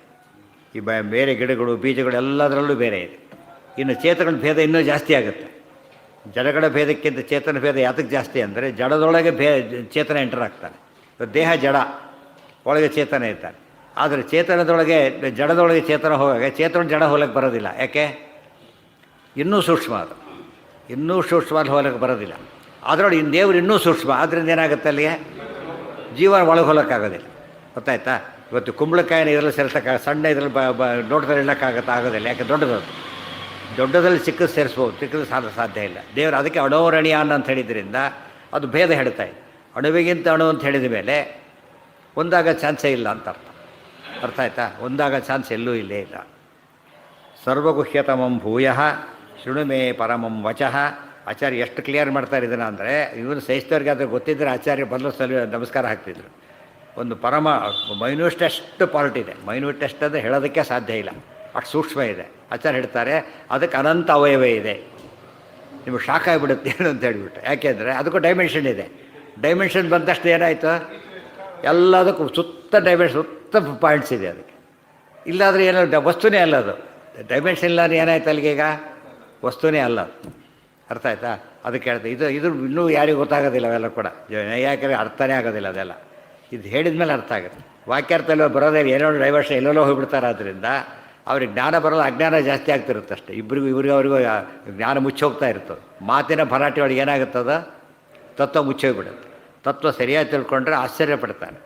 ಈ ಬೇರೆ ಗಿಡಗಳು ಬೀಜಗಳು ಎಲ್ಲದರಲ್ಲೂ ಬೇರೆ ಇದೆ. ಇನ್ನು ಚೇತನಗಳ ಭೇದ ಇನ್ನೂ ಜಾಸ್ತಿ ಆಗುತ್ತೆ. ಜಡಗಳ ಭೇದಕ್ಕಿಂತ ಚೇತನ ಭೇದ ಯಾತಕ್ಕೆ ಜಾಸ್ತಿ ಅಂದರೆ ಜಡದೊಳಗೆ ಚೇತನ ಎಂಟರ್ ಆಗ್ತಾನೆ. ದೇಹ ಜಡ, ಒಳಗೆ ಚೇತನ ಇರ್ತಾನೆ. ಆದರೆ ಚೇತನದೊಳಗೆ ಜಡದೊಳಗೆ ಚೇತನ ಹೋಗಾಗ ಚೇತನ ಜಡ ಹೋಲಕ್ಕೆ ಬರೋದಿಲ್ಲ. ಯಾಕೆ? ಇನ್ನೂ ಸೂಕ್ಷ್ಮ ಅದು. ಇನ್ನೂ ಸೂಕ್ಷ್ಮವಾಗಿ ಹೋಲಕ್ಕೆ ಬರೋದಿಲ್ಲ. ಅದರೊಳಗೆ ಇನ್ನು ದೇವರು ಇನ್ನೂ ಸೂಕ್ಷ್ಮ. ಆದ್ದರಿಂದ ಏನಾಗುತ್ತೆ ಅಲ್ಲಿಗೆ? ಜೀವನ ಒಳಗೆ ಹೋಲಕ್ಕಾಗೋದಿಲ್ಲ. ಗೊತ್ತಾಯ್ತಾ? ಇವತ್ತು ಕುಂಬಳಕಾಯಿನ ಇದರಲ್ಲಿ ಸೇರಿಸೋಕ್ಕಾಗ, ಸಣ್ಣ ಇದರಲ್ಲಿ ನೋಡ್ದಲ್ಲಿ ಇಡೋಕ್ಕಾಗತ್ತೆ? ಆಗೋದಿಲ್ಲ. ಯಾಕೆ? ದೊಡ್ಡದಲ್ಲಿ ಚಿಕ್ಕದು ಸೇರಿಸ್ಬೋದು, ಚಿಕ್ಕದು ಸಾಧ್ಯ ಇಲ್ಲ. ದೇವರು ಅದಕ್ಕೆ ಅಣೋರಣೀಯಾನ್ ಅಂತ ಹೇಳಿದ್ರಿಂದ ಅದು ಭೇದ ಹೇಳ್ತಾ ಇದೆ. ಅಣುವಿಗಿಂತ ಅಣು ಅಂತ ಹೇಳಿದ ಮೇಲೆ ಒಂದಾಗ ಚಾನ್ಸೇ ಇಲ್ಲ ಅಂತ ಅರ್ಥ. ಅರ್ಥ ಆಯ್ತಾ? ಒಂದಾಗೋ ಚಾನ್ಸ್ ಎಲ್ಲೂ ಇಲ್ಲೇ ಇಲ್ಲ. ಸರ್ವಗುಹ್ಯತಮಂ ಭೂಯ ಶೃಣು ಮೇ ಪರಮಂ ವಚಃ. ಆಚಾರ್ಯ ಎಷ್ಟು ಕ್ಲಿಯರ್ ಮಾಡ್ತಾರೆ ಇದನ್ನು ಅಂದರೆ, ಇವನು ಸಹಿಸಿದವ್ರಿಗೆ ಅದು ಗೊತ್ತಿದ್ದರೆ ಆಚಾರ್ಯ ಬದಲು ನಮಸ್ಕಾರ ಹಾಕ್ತಿದ್ರು. ಒಂದು ಪರಮ ಮೈನ್ಯೂಟೆಸ್ಟ್ ಪಾರ್ಟ್ ಇದೆ. ಮೈನ್ಯೂಟೆಸ್ಟ್ ಅಂದರೆ ಹೇಳೋದಕ್ಕೆ ಸಾಧ್ಯ ಇಲ್ಲ, ಅಷ್ಟು ಸೂಕ್ಷ್ಮ ಇದೆ. ಆಚಾರ್ಯ ಹೇಳ್ತಾರೆ ಅದಕ್ಕೆ ಅನಂತ ಅವಯವ ಇದೆ. ನಿಮಗೆ ಶಾಕ್ ಆಗಿಬಿಡುತ್ತೆ ಏನು ಅಂತ ಹೇಳಿಬಿಟ್ಟು. ಯಾಕೆಂದರೆ ಅದಕ್ಕೂ ಡೈಮೆನ್ಷನ್ ಇದೆ. ಡೈಮೆನ್ಷನ್ ಬಂದಷ್ಟು ಏನಾಯಿತು, ಎಲ್ಲದಕ್ಕೂ ಸುತ್ತ ಸುತ್ತ ಪಾಯಿಂಟ್ಸ್ ಇದೆ ಅದಕ್ಕೆ. ಇಲ್ಲಾದರೆ ಏನೋ ವಸ್ತುನೇ ಅಲ್ಲ ಅದು. ಡೈಮೆನ್ಷನ್ ಇಲ್ಲಾಂದ್ರೆ ಏನಾಯ್ತು ಅಲ್ಲಿಗೆ, ಈಗ ವಸ್ತುನೇ ಅಲ್ಲ. ಅರ್ಥ ಆಯ್ತಾ? ಅದಕ್ಕೆ ಹೇಳ್ತಾ ಇದು ಇನ್ನೂ ಯಾರಿಗೂ ಗೊತ್ತಾಗೋದಿಲ್ಲ ಅವೆಲ್ಲ ಕೂಡ. ಯಾಕೆ ಅರ್ಥನೇ ಆಗೋದಿಲ್ಲ ಅದೆಲ್ಲ. ಇದು ಹೇಳಿದ ಮೇಲೆ ಅರ್ಥ ಆಗುತ್ತೆ. ವಾಕ್ಯಾರ್ಥದಲ್ಲಿ ಬರೋದೇ ಏನೋ ಡೈವರ್ಷನ್ ಎಲ್ಲೆಲ್ಲೋ ಹೋಗ್ಬಿಡ್ತಾರೆ. ಆದ್ದರಿಂದ ಅವ್ರಿಗೆ ಜ್ಞಾನ ಬರೋದು ಅಜ್ಞಾನ ಜಾಸ್ತಿ ಆಗ್ತಿರುತ್ತೆ ಅಷ್ಟೇ. ಇಬ್ಬರಿಗೂ ಅವರಿಗೂ ಜ್ಞಾನ ಮುಚ್ಚೋಗ್ತಾ ಇರ್ತದೆ. ಮಾತಿನ ಭರಾಟೆ ಒಳಗೆ ಏನಾಗುತ್ತದ, ತತ್ವ ಮುಚ್ಚೋಗ್ಬಿಡುತ್ತೆ. ತತ್ವ ಸರಿಯಾಗಿ ತಿಳ್ಕೊಂಡ್ರೆ ಆಶ್ಚರ್ಯ ಪಡ್ತಾನೆ.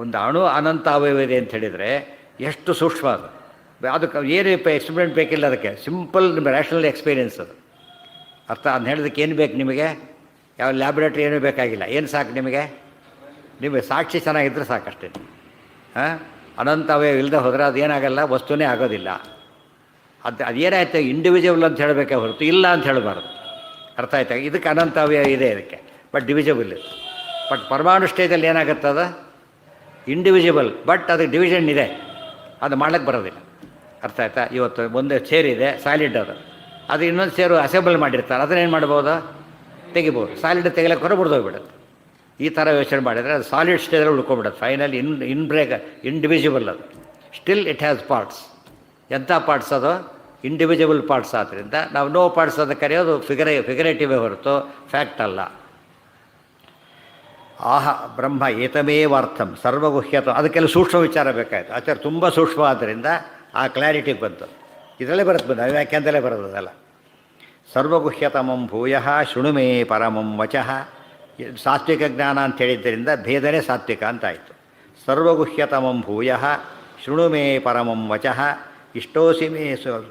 ಒಂದು ಅಣು ಅನಂತ ಅವಯವ ಇದೆ ಅಂತ ಹೇಳಿದರೆ ಎಷ್ಟು ಸೂಕ್ಷ್ಮ ಅದು. ಅದಕ್ಕೆ ಏನು ಎಕ್ಸ್ಪೆರಿಮೆಂಟ್ ಬೇಕಿಲ್ಲ, ಅದಕ್ಕೆ ಸಿಂಪಲ್ ನಿಮ್ಮ ರ್ಯಾಷನಲ್ ಎಕ್ಸ್ಪೀರಿಯೆನ್ಸ್ ಅದು. ಅರ್ಥ ಅದನ್ನ ಹೇಳೋದಕ್ಕೆ ಏನು ಬೇಕು ನಿಮಗೆ? ಯಾವ ಲ್ಯಾಬ್ರೇಟ್ರಿ ಏನೂ ಬೇಕಾಗಿಲ್ಲ. ಏನು ಸಾಕು ನಿಮಗೆ ಸಾಕ್ಷಿ ಚೆನ್ನಾಗಿದ್ದರೆ ಸಾಕಷ್ಟೇ. ಅನಂತ ಅವಯವ ಇಲ್ಲದೆ ಹೋದರೆ ಅದೇನಾಗಲ್ಲ, ವಸ್ತುನೇ ಆಗೋದಿಲ್ಲ. ಅದೇನಾಯ್ತು, ಇಂಡಿವಿಜುವಲ್ ಅಂತ ಹೇಳಬೇಕೆ ಹೊರತು ಇಲ್ಲ ಅಂತ ಹೇಳಬಾರ್ದು. ಅರ್ಥ ಆಯ್ತಾ? ಇದಕ್ಕೆ ಅನಂತ ಅವಯವ ಇದೆ ಇದಕ್ಕೆ, ಬಟ್ ಡಿವಿಜಬಲ್ ಇದೆ. ಬಟ್ ಪರಮಾಣು ಸ್ಟೇಜಲ್ಲಿ ಏನಾಗುತ್ತದ, ಇಂಡಿವಿಜುವಲ್ ಬಟ್ ಅದಕ್ಕೆ ಡಿವಿಷನ್ ಇದೆ, ಅದು ಮಾಡೋಕ್ಕೆ ಬರೋದಿಲ್ಲ. ಅರ್ಥ ಆಯ್ತಾ? ಇವತ್ತು ಒಂದು ಸೇರಿದೆ ಸಾಲಿಡ್, ಅದು ಇನ್ನೊಂದು ಸೇರು ಅಸೆಂಬಲ್ ಮಾಡಿರ್ತಾರೆ, ಅದನ್ನೇನು ಮಾಡ್ಬೋದು, ತೆಗಿಬೋದು. ಸಾಲಿಡ್ ತೆಗಿಲಕ್ಕೆ ಹೊರ ಬಿಡ್ದೋಗ್ಬಿಡುತ್ತೆ. ಈ ಥರ ಯೋಚನೆ ಮಾಡಿದರೆ ಅದು ಸಾಲಿಡ್ ಸ್ಟೇಜಲ್ಲಿ ಉಳ್ಕೊಂಬಿಡುತ್ತೆ. ಫೈನಲ್ ಇಂಡಿವಿಜುವಲ್ ಅದು. Still it has parts. ಎಂಥ ಪಾರ್ಟ್ಸ್ ಅದು? Individual parts. ಆದ್ದರಿಂದ ನಾವು ನೋ ಪಾರ್ಟ್ಸ್ ಅಂತ ಕರೆಯೋದು ಫಿಗರೇಟಿವೇ ಹೊರತು ಫ್ಯಾಕ್ಟ್ ಅಲ್ಲ. ಆಹ ಬ್ರಹ್ಮ ಏತಮೇವಾರ್ಥಂ ಸರ್ವಗುಹ್ಯತ. ಅದಕ್ಕೆಲ್ಲ ಸೂಕ್ಷ್ಮ ವಿಚಾರ ಬೇಕಾಯಿತು. ಆಚಾರ್ಯ ತುಂಬ ಸೂಕ್ಷ್ಮ ಆದ್ದರಿಂದ ಆ ಕ್ಲಾರಿಟಿಗೆ ಬಂತು. ಇದರಲ್ಲೇ ಬರುತ್ತೆ, ವ್ಯಾಖ್ಯಾನದಲ್ಲೇ ಬರೋದಲ್ಲ. ಸರ್ವಗುಹ್ಯತಮಂ ಭೂಯ ಶೃಣು ಮೇ ಪರಮಂ ವಚಃ. ಸಾತ್ವಿಕ ಜ್ಞಾನ ಅಂತ ಹೇಳಿದ್ದರಿಂದ ಭೇದನೇ ಸಾತ್ವಿಕ ಅಂತಾಯಿತು. ಸರ್ವಗುಹ್ಯತಮಂ ಭೂಯ ಶೃಣು ಮೇ ಪರಮಂ ವಚಃ ಇಷ್ಟೋಸಿ ಮೇ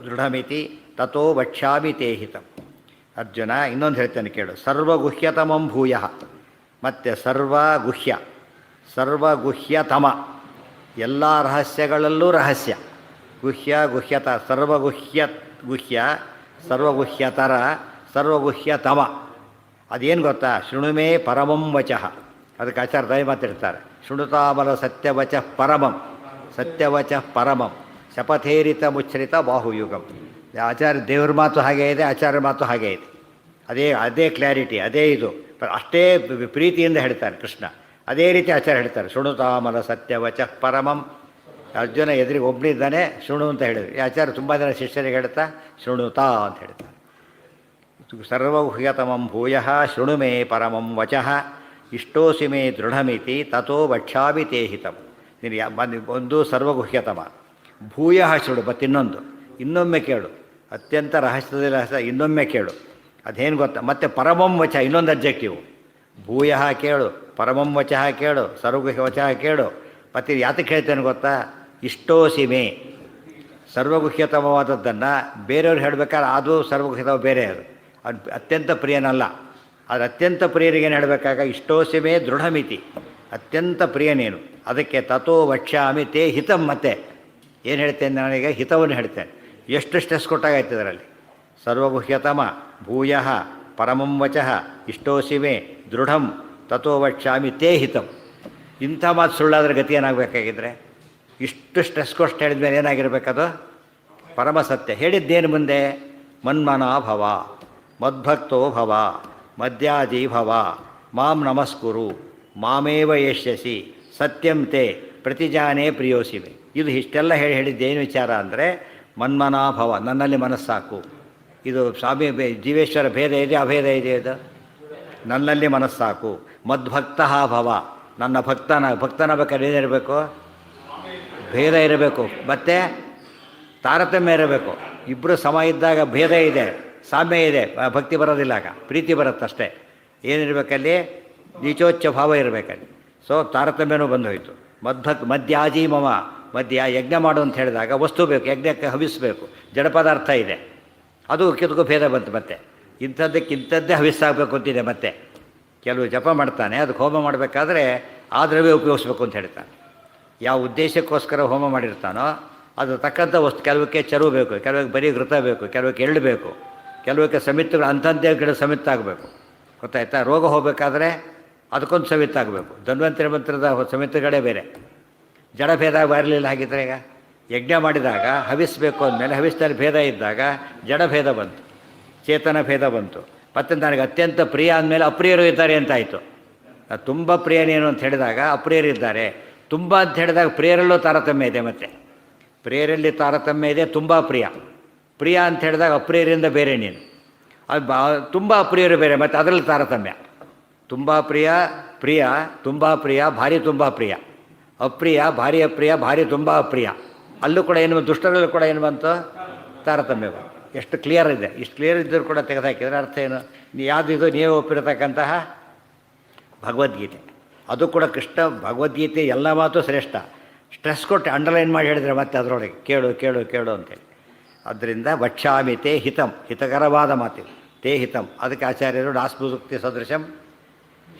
ದೃಢಮಿತಿ ತಥೋ ವಕ್ಷ್ಯಾಮಿ ತೇ ಹಿತಂ. ಅರ್ಜುನ ಇನ್ನೊಂದು ಹೇಳ್ತೇನೆ ಕೇಳು. ಸರ್ವಗುಹ್ಯತಮಂ ಭೂಯ, ಮತ್ತು ಸರ್ವಗುಹ್ಯ, ಸರ್ವಗುಹ್ಯತಮ, ಎಲ್ಲ ರಹಸ್ಯಗಳಲ್ಲೂ ರಹಸ್ಯ. ಗುಹ್ಯ ಗುಹ್ಯತ, ಗುಹ್ಯ ಸರ್ವಗುಹ್ಯತರ, ಸರ್ವಗುಹ್ಯತಮ. ಅದೇನು ಗೊತ್ತಾ? ಶೃಣುಮೇ ಪರಮಂ ವಚಃ. ಅದಕ್ಕೆ ಆಚಾರ್ಯ ದಯ ಮಾತಿರ್ತಾರೆ, ಶೃಣುತಾಮಲ ಸತ್ಯವಚ ಪರಮಂ, ಸತ್ಯವಚ ಪರಮಂ ಶಪಥೇರಿತ ಮುಚ್ಛರಿತ ಬಾಹುಯುಗಂ. ಆಚಾರ್ಯ ದೇವ್ರ ಮಾತು ಹಾಗೇ ಇದೆ, ಆಚಾರ್ಯ ಮಾತು ಹಾಗೇ ಇದೆ. ಅದೇ ಕ್ಲಾರಿಟಿ, ಅದೇ ಇದು. ಅಷ್ಟೇ ಪ್ರೀತಿಯಿಂದ ಹೇಳ್ತಾರೆ ಕೃಷ್ಣ. ಅದೇ ರೀತಿ ಆಚಾರ್ಯ ಹೇಳ್ತಾರೆ, ಶೃಣುತಾಮಲ ಸತ್ಯವಚ ಪರಮಂ. ಅರ್ಜುನ ಎದುರಿಗೆ ಒಬ್ಬನಿದ್ದಾನೆ, ಶೃಣು ಅಂತ ಹೇಳಿದ್ರು. ಈ ಆಚಾರ್ಯ ತುಂಬ ಜನ ಶಿಷ್ಯರಿಗೆ ಹೇಳ್ತಾ ಶೃಣುತಾ ಅಂತ ಹೇಳ್ತಾರೆ. ಸರ್ವಗುಹ್ಯತಮಂ ಭೂಯ ಶೃಣು ಮೇ ಪರಮಂ ವಚಃ ಇಷ್ಟೋಸಿ ಮೇ ದೃಢಮಿತಿ ತಥೋ ವಕ್ಷ್ಯಾಮಿ ತೇ ಹಿತಂ. ನೀನು ಒಂದು ಸರ್ವಗುಹ್ಯತಮ, ಭೂಯ ಶೃಣು. ಇನ್ನೊಮ್ಮೆ ಕೇಳು. ಅತ್ಯಂತ ರಹಸ್ಯದಲ್ಲಿ ರಹಸ್ಯ, ಇನ್ನೊಮ್ಮೆ ಕೇಳು. ಅದೇನು ಗೊತ್ತಾ? ಮತ್ತು ಪರಮಂ ವಚ, ಇನ್ನೊಂದು ಅಬ್ಜೆಕ್ಟಿವ್. ಭೂಯ ಕೇಳು, ಪರಮಂ ವಚಃ ಕೇಳು, ಸರ್ವಗುಹ್ಯ ವಚಃ ಕೇಳು. ಮತ್ತು ಯಾತಕ್ಕೆ ಹೇಳ್ತೇನೆ ಗೊತ್ತಾ? ಇಷ್ಟೋಸಿ ಮೇ. ಸರ್ವಗುಹ್ಯತಮವಾದದ್ದನ್ನು ಬೇರೆಯವ್ರು ಹೇಳಬೇಕಾದ್ರೆ ಅದು ಸರ್ವಗುಹ್ಯತಮ ಬೇರೆ, ಅದು ಅತ್ಯಂತ ಪ್ರಿಯನಲ್ಲ. ಅದು ಅತ್ಯಂತ ಪ್ರಿಯರಿಗೇನು ಹೇಳಬೇಕಾಗ ಇಷ್ಟೋಸಿ ಮೇ ದೃಢಮಿತಿ, ಅತ್ಯಂತ ಪ್ರಿಯನೇನು. ಅದಕ್ಕೆ ತಥೋ ವಕ್ಷ್ಯಾಮಿ ತೇ ಹಿತಂ. ಮತ್ತೆ ಏನು ಹೇಳ್ತೇನೆ ನನಗೆ? ಹಿತವನ್ನು ಹೇಳ್ತೇನೆ. ಎಷ್ಟು ಸ್ಟ್ರೆಸ್ ಕೊಟ್ಟಾಗಾಯ್ತು ಇದರಲ್ಲಿ. ಸರ್ವಗುಹ್ಯತಮ ಭೂಯ ಪರಮಂ ವಚಃ ಇಷ್ಟೋಸಿ ಮೇ ದೃಢಂ ತಥೋ ವಕ್ಷ್ಯಾಮಿ ತೇ ಹಿತಂ. ಇಂಥ ಮಾತು ಸುಳ್ಳಾದ್ರೆ ಗತಿ ಏನಾಗಬೇಕಾಗಿದ್ರೆ? ಇಷ್ಟು ಸ್ಟ್ರೆಸ್ ಕೊಟ್ಟು ಹೇಳಿದ ಮೇಲೆ ಏನಾಗಿರ್ಬೇಕದು? ಪರಮ ಸತ್ಯ. ಹೇಳಿದ್ದೇನು ಮುಂದೆ? ಮನ್ಮನಾ ಭವ, ಮದ್ಭಕ್ತೋ ಭವ, ಮದ್ಯಾಜೀ ಭವ, ಮಾಂ ನಮಸ್ಕುರು, ಮಾಮೇವ ಯಶ್ಯಸಿ, ಸತ್ಯಂ ತೇ ಪ್ರತಿಜಾನೇ ಪ್ರಿಯೋಸಿವೆ. ಇದು ಇಷ್ಟೆಲ್ಲ ಹೇಳಿದ್ದೇನು ವಿಚಾರ ಅಂದರೆ ಮನ್ಮನಾ ಭವ, ನನ್ನಲ್ಲಿ ಮನಸ್ಸಾಕು. ಇದು ಸ್ವಾಮಿ ಜೀವೇಶ್ವರ ಭೇದ ಇದೆ, ಅಭೇದ ಇದೆ. ಇದು ನನ್ನಲ್ಲಿ ಮನಸ್ಸಾಕು. ಮದ್ಭಕ್ತ ಭವ, ನನ್ನ ಭಕ್ತನ ಬೇಕಾದ್ರೆ ಏನಿರಬೇಕು? ಭೇದ ಇರಬೇಕು, ಮತ್ತು ತಾರತಮ್ಯ ಇರಬೇಕು. ಇಬ್ಬರು ಸಮ ಇದ್ದಾಗ ಭೇದ ಇದೆ, ಸಾಮ್ಯ ಇದೆ, ಭಕ್ತಿ ಬರೋದಿಲ್ಲ, ಆಗ ಪ್ರೀತಿ ಬರುತ್ತಷ್ಟೇ. ಏನಿರಬೇಕಲ್ಲಿ? ನೀಚೋಚ್ಚ ಭಾವ ಇರಬೇಕಲ್ಲಿ. ಸೊ ತಾರತಮ್ಯನೂ ಬಂದೋಯ್ತು. ಮದ್ಯಾಜೀ ಮಮ, ಮದ್ಯ ಯಜ್ಞ ಮಾಡು ಅಂತ ಹೇಳಿದಾಗ ವಸ್ತು ಬೇಕು, ಯಜ್ಞಕ್ಕೆ ಹವಿಸಬೇಕು, ಜಡ ಪದಾರ್ಥ ಇದೆ, ಅದು ಕಿದಕ್ಕೂ ಭೇದ ಬಂತು. ಮತ್ತೆ ಇಂಥದ್ದೇ ಹವಿಸ್ಸಾಗಬೇಕು ಅಂತಿದೆ. ಮತ್ತೆ ಕೆಲವು ಜಪ ಮಾಡ್ತಾನೆ, ಅದಕ್ಕೆ ಹೋಮ ಮಾಡಬೇಕಾದ್ರೆ ಆ ದ್ರವ್ಯ ಉಪಯೋಗಿಸ್ಬೇಕು ಅಂತ ಹೇಳ್ತಾನೆ. ಯಾವ ಉದ್ದೇಶಕ್ಕೋಸ್ಕರ ಹೋಮ ಮಾಡಿರ್ತಾನೋ ಅದು ತಕ್ಕಂಥ ವಸ್ತು. ಕೆಲವಕ್ಕೆ ಚರು ಬೇಕು, ಕೆಲವಕ್ಕೆ ಬರೀ ಘೃತ ಬೇಕು, ಕೆಲವಕ್ಕೆ ಎಳ್ಳು ಬೇಕು, ಕೆಲವಕ್ಕೆ ಸಮಿತ್ತುಗಳು ಅಂಥದ್ದೇ ಗಿಡ ಸಮಿತ್ತಾಗಬೇಕು. ಗೊತ್ತಾಯ್ತಾ? ರೋಗ ಹೋಗಬೇಕಾದ್ರೆ ಅದಕ್ಕೊಂದು ಸಮಿತ್ತಾಗಬೇಕು. ಧನ್ವಂತರಿ ಮಂತ್ರದ ಸಮಿತ್ತುಗಳೇ ಬೇರೆ. ಜಡಭೇದ ಬರಲಿಲ್ಲ. ಹಾಗಿದ್ರೆ ಈಗ ಯಜ್ಞ ಮಾಡಿದಾಗ ಹವಿಸ್ಬೇಕು ಅಂದಮೇಲೆ ಹವಿಸ್ನಲ್ಲಿ ಭೇದ ಇದ್ದಾಗ ಜಡಭೇದ ಬಂತು, ಚೇತನ ಭೇದ ಬಂತು. ಮತ್ತು ನನಗೆ ಅತ್ಯಂತ ಪ್ರಿಯ ಅಂದಮೇಲೆ ಅಪ್ರಿಯರು ಇದ್ದಾರೆ ಅಂತಾಯಿತು. ತುಂಬ ಪ್ರಿಯನೇನು ಅಂತ ಹೇಳಿದಾಗ ಅಪ್ರಿಯರಿದ್ದಾರೆ. ತುಂಬ ಅಂತ ಹೇಳಿದಾಗ ಪ್ರಿಯರಲ್ಲೂ ತಾರತಮ್ಯ ಇದೆ. ಮತ್ತು ಪ್ರಿಯರಲ್ಲಿ ತಾರತಮ್ಯ ಇದೆ. ತುಂಬ ಪ್ರಿಯ ಅಂತ ಹೇಳಿದಾಗ ಅಪ್ರಿಯರಿಂದ ಬೇರೆ ನೀನು. ಅದು ತುಂಬ ಅಪ್ರಿಯರು ಬೇರೆ. ಮತ್ತು ಅದರಲ್ಲಿ ತಾರತಮ್ಯ. ತುಂಬ ಪ್ರಿಯ, ತುಂಬ ಪ್ರಿಯ, ಭಾರಿ ತುಂಬ ಪ್ರಿಯ. ಅಪ್ರಿಯ, ಭಾರಿ ಅಪ್ರಿಯ, ಭಾರಿ ತುಂಬ ಅಪ್ರಿಯ. ಅಲ್ಲೂ ಕೂಡ ಏನು ದುಷ್ಟರಲ್ಲೂ ಕೂಡ ಏನು ಬಂತು? ತಾರತಮ್ಯ. ಎಷ್ಟು ಕ್ಲಿಯರ್ ಇದೆ. ಇಷ್ಟು ಕ್ಲಿಯರ್ ಇದ್ದರೂ ಕೂಡ ತೆಗೆದುಹಾಕಿದ್ರೆ ಅರ್ಥ ಏನು? ಯಾವುದಿದು ನೀವೇ ಒಪ್ಪಿರತಕ್ಕಂತಹ ಭಗವದ್ಗೀತೆ. ಅದು ಕೂಡ ಕೃಷ್ಣ ಭಗವದ್ಗೀತೆ ಎಲ್ಲ ಮಾತು ಶ್ರೇಷ್ಠ. ಸ್ಟ್ರೆಸ್ ಕೊಟ್ಟು ಅಂಡರ್ಲೈನ್ ಮಾಡಿ ಹೇಳಿದರೆ ಮತ್ತೆ ಅದರೊಳಗೆ ಕೇಳು ಕೇಳು ಕೇಳು ಅಂತೇಳಿ. ಅದರಿಂದ ವಕ್ಷಾಮಿ ತೇ ಹಿತಂ, ಹಿತಕರವಾದ ಮಾತಿದೆ. ತೇ ಹಿತಂ. ಅದಕ್ಕೆ ಆಚಾರ್ಯರು ನಾಸ್ಮೃತಿ ಸದೃಶಂ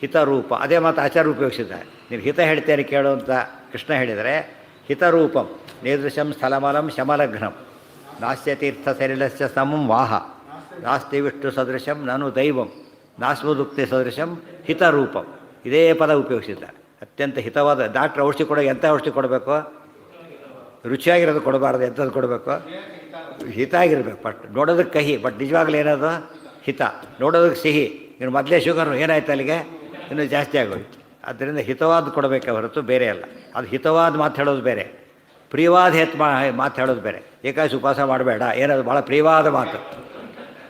ಹಿತರೂಪ, ಅದೇ ಮಾತು ಆಚಾರ್ಯ ಉಪಯೋಗಿಸಿದ್ದಾರೆ. ನೀನು ಹಿತ ಹೇಳ್ತೇನೆ ಕೇಳು ಅಂತ ಕೃಷ್ಣ ಹೇಳಿದರೆ, ಹಿತರೂಪಂ ನೇದೃಶಂ ಸ್ಥಳಮಲಂ ಶಮಲಘ್ನಂ ನಾಸ್ಯ ತೀರ್ಥ ಸಲಿಲಸ್ಯ ಸಮಂ ವಾಹ ನಾಸ್ತಿ ವಿಷ್ಣು ಸದೃಶಂ ನಾನು ದೈವಂ ನಾಸ್ಮದುಕ್ತಿ ಸದೃಶಂ ಹಿತರೂಪಂ. ಇದೇ ಪದ ಉಪಯೋಗಿಸಿದ್ದಾರೆ. ಅತ್ಯಂತ ಹಿತವಾದ. ಡಾಕ್ಟ್ರ್ ಔಷಧಿ ಕೊಡೋ ಎಂಥ ಔಷಧಿ ಕೊಡಬೇಕು? ರುಚಿಯಾಗಿರೋದು ಕೊಡಬಾರ್ದು. ಎಂಥದ್ದು ಕೊಡಬೇಕು? ಹಿತ ಆಗಿರ್ಬೇಕು. ಬಟ್ ನೋಡೋದಕ್ಕೆ ಕಹಿ, ಬಟ್ ನಿಜವಾಗ್ಲೂ ಏನದು? ಹಿತ. ನೋಡೋದಕ್ಕೆ ಸಿಹಿ, ಇನ್ನು ಮೊದಲೇ ಶುಗರು ಏನಾಯ್ತು ಅಲ್ಲಿಗೆ ಇನ್ನೂ ಜಾಸ್ತಿ ಆಗೋಯ್ತು. ಆದ್ದರಿಂದ ಹಿತವಾದ ಕೊಡಬೇಕೆ ಹೊರತು ಬೇರೆ ಅಲ್ಲ. ಅದು ಹಿತವಾದ ಮಾತು ಹೇಳೋದು ಬೇರೆ, ಪ್ರಿಯವಾದ ಮಾತು ಹೇಳೋದು ಬೇರೆ. ಏಕಾದಶಿ ಉಪವಾಸ ಮಾಡಬೇಡ, ಏನದು ಭಾಳ ಪ್ರಿಯವಾದ ಮಾತು.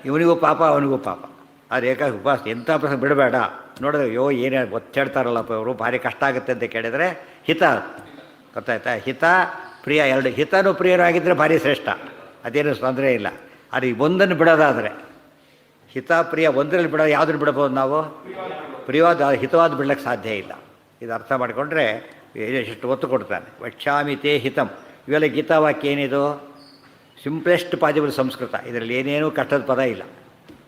ಇವನಿಗೂ ಪಾಪ ಅವನಿಗೂ ಪಾಪ. ಅದು ಏಕಾದಶಿ ಉಪವಾಸ ಎಂಥ ಪ್ರಸಂಗ ಬಿಡಬೇಡ. ನೋಡಿದ್ರೆ ಅಯ್ಯೋ ಏನೇ ಒತ್ತಾಡ್ತಾರಲ್ಲಪ್ಪ ಇವರು, ಭಾರಿ ಕಷ್ಟ ಆಗುತ್ತೆ ಅಂತ ಕೇಳಿದರೆ ಹಿತ. ಗೊತ್ತಾಯ್ತಾ? ಹಿತ ಪ್ರಿಯ ಎರಡು. ಹಿತನೂ ಪ್ರಿಯನೂ ಆಗಿದ್ದರೆ ಭಾರಿ ಶ್ರೇಷ್ಠ, ಅದೇನು ತೊಂದರೆ ಇಲ್ಲ. ಅದು ಒಂದನ್ನು ಬಿಡೋದಾದರೆ ಹಿತ ಪ್ರಿಯ ಒಂದರಲ್ಲಿ ಬಿಡೋದು ಯಾವುದನ್ನು ಬಿಡಬಹುದು ನಾವು? ಪ್ರಿಯವಾದ ಹಿತವಾದ ಬಿಡಲಿಕ್ಕೆ ಸಾಧ್ಯ ಇಲ್ಲ. ಇದು ಅರ್ಥ ಮಾಡಿಕೊಂಡ್ರೆ ಎಷ್ಟು ಒತ್ತು ಕೊಡ್ತಾನೆ. ವಕ್ಷಾಮಿ ತೇ ಹಿತಂ. ಇವೆಲ್ಲ ಗೀತಾವಾಕ್ಯ ಏನಿದು? Simplest possible Sanskrit. ಇದರಲ್ಲಿ ಏನೇನೂ ಕಷ್ಟದ ಪದ ಇಲ್ಲ.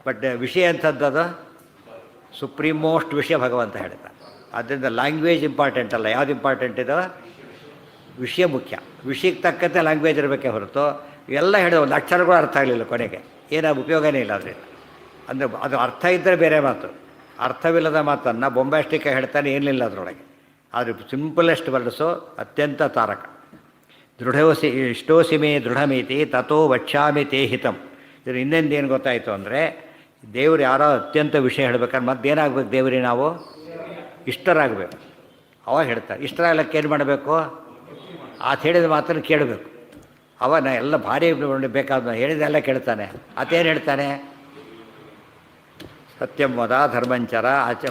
ಬಟ್ ವಿಷಯ ಅಂಥದ್ದು ಸುಪ್ರೀಂ ಮೋಸ್ಟ್ ವಿಷಯ ಭಗವಂತ ಹೇಳ್ತಾನೆ. ಆದ್ದರಿಂದ ಲ್ಯಾಂಗ್ವೇಜ್ ಇಂಪಾರ್ಟೆಂಟ್ ಅಲ್ಲ. ಯಾವುದು ಇಂಪಾರ್ಟೆಂಟ್ ಇದೋ? ವಿಷಯ ಮುಖ್ಯ. ವಿಷಯಕ್ಕೆ ತಕ್ಕಂತೆ ಲ್ಯಾಂಗ್ವೇಜ್ ಇರಬೇಕೇ ಹೊರತು ಇವೆಲ್ಲ ಹೇಳಿದ ಒಂದು ಅಕ್ಷರಗಳು ಅರ್ಥ ಆಗಲಿಲ್ಲ ಕೊನೆಗೆ ಏನಾಗ ಉಪಯೋಗನೇ ಇಲ್ಲ. ಅದರಿಂದ ಅಂದರೆ ಅದು ಅರ್ಥ ಇದ್ದರೆ ಬೇರೆ ಮಾತು. ಅರ್ಥವಿಲ್ಲದ ಮಾತನ್ನು ಬೊಂಬಾಸ್ಟಿಕ್ಕಾಗಿ ಹೇಳ್ತಾನೆ, ಏನಿಲ್ಲ ಅದರೊಳಗೆ. ಆದರೆ ಸಿಂಪಲೆಸ್ಟ್ ವರ್ಡ್ಸು ಅತ್ಯಂತ ತಾರಕ. ದೃಢೋಸಿ ಇಷ್ಟೋಸಿ ಮೇ ದೃಢಮೀತಿ ತಥೋ ವಕ್ಷಾಮಿ ತೇ ಹಿತಂ. ಇದ್ರ ಇನ್ನೊಂದು ಏನು ಗೊತ್ತಾಯಿತು ಅಂದರೆ, ದೇವರು ಯಾರೋ ಅತ್ಯಂತ ವಿಷಯ ಹೇಳ್ಬೇಕಾದ್ರೆ ಮತ್ತೇನಾಗಬೇಕು? ದೇವರಿಗೆ ನಾವು ಇಷ್ಟರಾಗಬೇಕು. ಅವಾಗ ಹೇಳ್ತಾರೆ. ಇಷ್ಟರಾಗಲಿಕ್ಕೆ ಏನು ಮಾಡಬೇಕು? ಆತ ಹೇಳಿದ ಮಾತನ್ನು ಕೇಳಬೇಕು. ಅವನ ಎಲ್ಲ ಭಾರಿ ಬೇಕಾದ ಹೇಳಿದೆಲ್ಲ ಕೇಳ್ತಾನೆ. ಆತೇನು ಹೇಳ್ತಾನೆ? ಸತ್ಯಂ ವದ ಧರ್ಮಂಚರ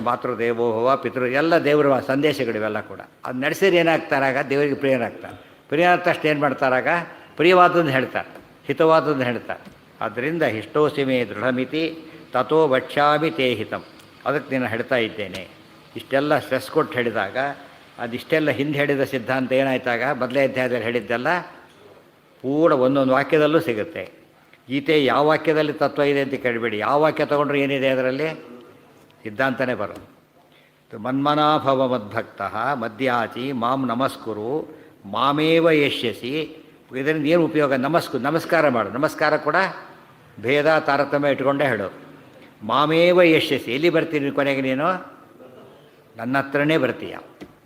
ಮಾತೃದೇವೋಭವ ಪಿತೃ, ಎಲ್ಲ ದೇವರ ಸಂದೇಶಗಳಿವೆಲ್ಲ ಕೂಡ. ಅದು ನಡೆಸಿದ್ರೆ ಏನಾಗ್ತಾರಾಗ? ದೇವರಿಗೆ ಪ್ರಿಯನಾಗ್ತಾನೆ. ಪ್ರಿಯನಾದ ತಕ್ಷಣ ಏನು ಮಾಡ್ತಾರಾಗ? ಪ್ರಿಯವಾದದ್ದು ಹೇಳ್ತಾರೆ, ಹಿತವಾದದ್ದು ಹೇಳ್ತಾರೆ. ಆದ್ದರಿಂದ ಹಿಷ್ಟೋಸಿಮೆ ದೃಢಮಿತಿ ತಥೋ ವಕ್ಷಾಮಿ ತೇ ಹಿತಂ. ಅದಕ್ಕೆ ನೀನು ಹೇಳ್ತಾ ಇದ್ದೇನೆ. ಇಷ್ಟೆಲ್ಲ ಸ್ಟ್ರೆಸ್ ಕೊಟ್ಟು ಹೇಳಿದಾಗ ಅದಿಷ್ಟೆಲ್ಲ ಹಿಂದೆ ಹೇಳಿದ ಸಿದ್ಧಾಂತ ಏನಾಯ್ತಾಗ ಮೊದಲೇ ಅಧ್ಯಾಯದಲ್ಲಿ ಹೇಳಿದ್ದೆಲ್ಲ ಪೂರ್ಣ ಒಂದೊಂದು ವಾಕ್ಯದಲ್ಲೂ ಸಿಗುತ್ತೆ. ಗೀತೆ ಯಾವ ವಾಕ್ಯದಲ್ಲಿ ತತ್ವ ಇದೆ ಅಂತ ಕೇಳಬೇಡಿ. ಯಾವ ವಾಕ್ಯ ತೊಗೊಂಡ್ರೆ ಏನಿದೆ ಅದರಲ್ಲಿ ಸಿದ್ಧಾಂತನೇ ಬರೋದು. ಮನ್ಮನಾಭವ ಮದ್ಭಕ್ತ ಮದ್ಯಾಚಿ ಮಾಂ ನಮಸ್ಕುರು ಮಾಮೇವ ಯಶ್ಯಸಿ. ಇದರಿಂದ ಏನು ಉಪಯೋಗ? ನಮಸ್ಕಾರ ಮಾಡು. ನಮಸ್ಕಾರ ಕೂಡ ಭೇದ ತಾರತಮ್ಯ ಇಟ್ಕೊಂಡೇ ಹೇಳೋದು. ಮಾಮೇವ ಯಶ್ಯಸಿ. ಎಲ್ಲಿ ಬರ್ತೀನಿ ಕೊನೆಗೆ? ನೀನು ನನ್ನ ಹತ್ರನೇ ಬರ್ತೀಯ.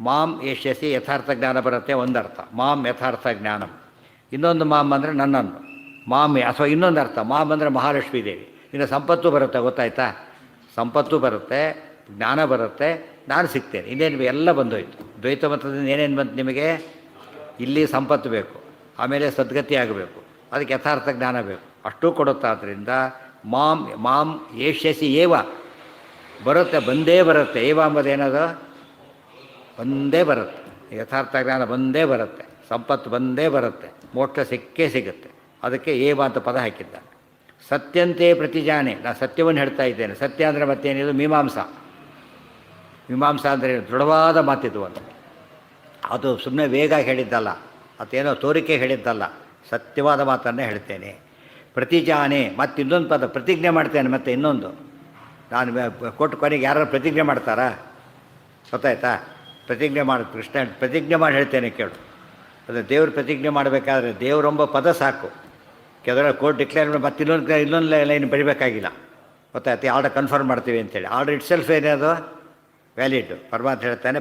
ಮಾಂ ಯಶ್ಯಸಿ ಯಥಾರ್ಥ ಜ್ಞಾನ ಬರುತ್ತೆ ಒಂದರ್ಥ. ಮಾಂ ಯಥಾರ್ಥ ಜ್ಞಾನಂ. ಇನ್ನೊಂದು ಮಾಂ ಅಂದರೆ ನನ್ನನ್ನು. ಮಾಮೆ ಅಥವಾ ಇನ್ನೊಂದು ಅರ್ಥ ಮಾಮ್ ಅಂದರೆ ಮಹಾಲಕ್ಷ್ಮೀ ದೇವಿ. ಇನ್ನು ಸಂಪತ್ತು ಬರುತ್ತೆ. ಗೊತ್ತಾಯ್ತಾ? ಸಂಪತ್ತು ಬರುತ್ತೆ, ಜ್ಞಾನ ಬರುತ್ತೆ, ನಾನು ಸಿಗ್ತೇನೆ. ಇನ್ನೇನು ಎಲ್ಲ ಬಂದೋಯ್ತು. ದ್ವೈತ ಮತದಿಂದ ಏನೇನು ಬಂತು ನಿಮಗೆ? ಇಲ್ಲಿ ಸಂಪತ್ತು ಬೇಕು, ಆಮೇಲೆ ಸದ್ಗತಿ ಆಗಬೇಕು, ಅದಕ್ಕೆ ಯಥಾರ್ಥ ಜ್ಞಾನ ಬೇಕು. ಅಷ್ಟೂ ಕೊಡುತ್ತಾದ್ರಿಂದ ಮಾಂ ಏಷ್ಯಸಿ ಏವ ಬರುತ್ತೆ, ಬಂದೇ ಬರುತ್ತೆ. ಏವ ಅಂಬೋದೇನದು? ಬಂದೇ ಬರುತ್ತೆ. ಯಥಾರ್ಥ ಜ್ಞಾನ ಬಂದೇ ಬರುತ್ತೆ, ಸಂಪತ್ತು ಬಂದೇ ಬರುತ್ತೆ, ಮೋಕ್ಷ ಸಿಕ್ಕೇ ಸಿಗುತ್ತೆ. ಅದಕ್ಕೆ ಏವ ಅಂತ ಪದ ಹಾಕಿದ್ದಾನೆ. ಸತ್ಯಂತೆ ಪ್ರತಿಜಾನೆ. ನಾನು ಸತ್ಯವನ್ನು ಹೇಳ್ತಾ ಇದ್ದೇನೆ. ಸತ್ಯ ಅಂದರೆ ಮತ್ತೇನಿದು? ಮೀಮಾಂಸಾ. ಮೀಮಾಂಸಾ ಅಂದರೆ ದೃಢವಾದ ಮಾತಿದು ಅಂತ. ಅದು ಸುಮ್ಮನೆ ವೇಗ ಹೇಳಿದ್ದಲ್ಲ, ಅದೇನೋ ತೋರಿಕೆ ಹೇಳಿದ್ದಲ್ಲ, ಸತ್ಯವಾದ ಮಾತನ್ನೇ ಹೇಳ್ತೇನೆ. ಪ್ರತಿಜಾನೆ. ಮತ್ತು ಇನ್ನೊಂದು ಪದ ಪ್ರತಿಜ್ಞೆ ಮಾಡ್ತೇನೆ. ಮತ್ತು ಇನ್ನೊಂದು ನಾನು ಕೊಟ್ಟು ಕೊನೆಗೆ ಯಾರು ಪ್ರತಿಜ್ಞೆ ಮಾಡ್ತಾರಾ? ಗೊತ್ತಾಯ್ತಾ? ಪ್ರತಿಜ್ಞೆ ಮಾಡಿ ಕೃಷ್ಣ ಪ್ರತಿಜ್ಞೆ ಮಾಡಿ ಹೇಳ್ತೇನೆ ಕೇಳು. ಅದು ದೇವ್ರ ಪ್ರತಿಜ್ಞೆ ಮಾಡಬೇಕಾದ್ರೆ ದೇವರೊಂಬ ಪದ ಸಾಕು. ಕೆಲವರು ಕೋರ್ಟ್ ಡಿಕ್ಲೇರ್ ಮಾಡಿ ಮತ್ತೆ ಇನ್ನೊಂದು ಲೈನ್ ಬರಿಬೇಕಾಗಿಲ್ಲ. ಗೊತ್ತಾಯ್ತು, ಆರ್ಡರ್ ಕನ್ಫರ್ಮ್ ಮಾಡ್ತೀವಿ ಅಂತೇಳಿ. ಆರ್ಡರ್ ಇಟ್ ಸೆಲ್ಫ್ ಏನೇದು ವ್ಯಾಲಿಡ್. ಪರಮಾತ್ಮ ಹೇಳ್ತಾನೆ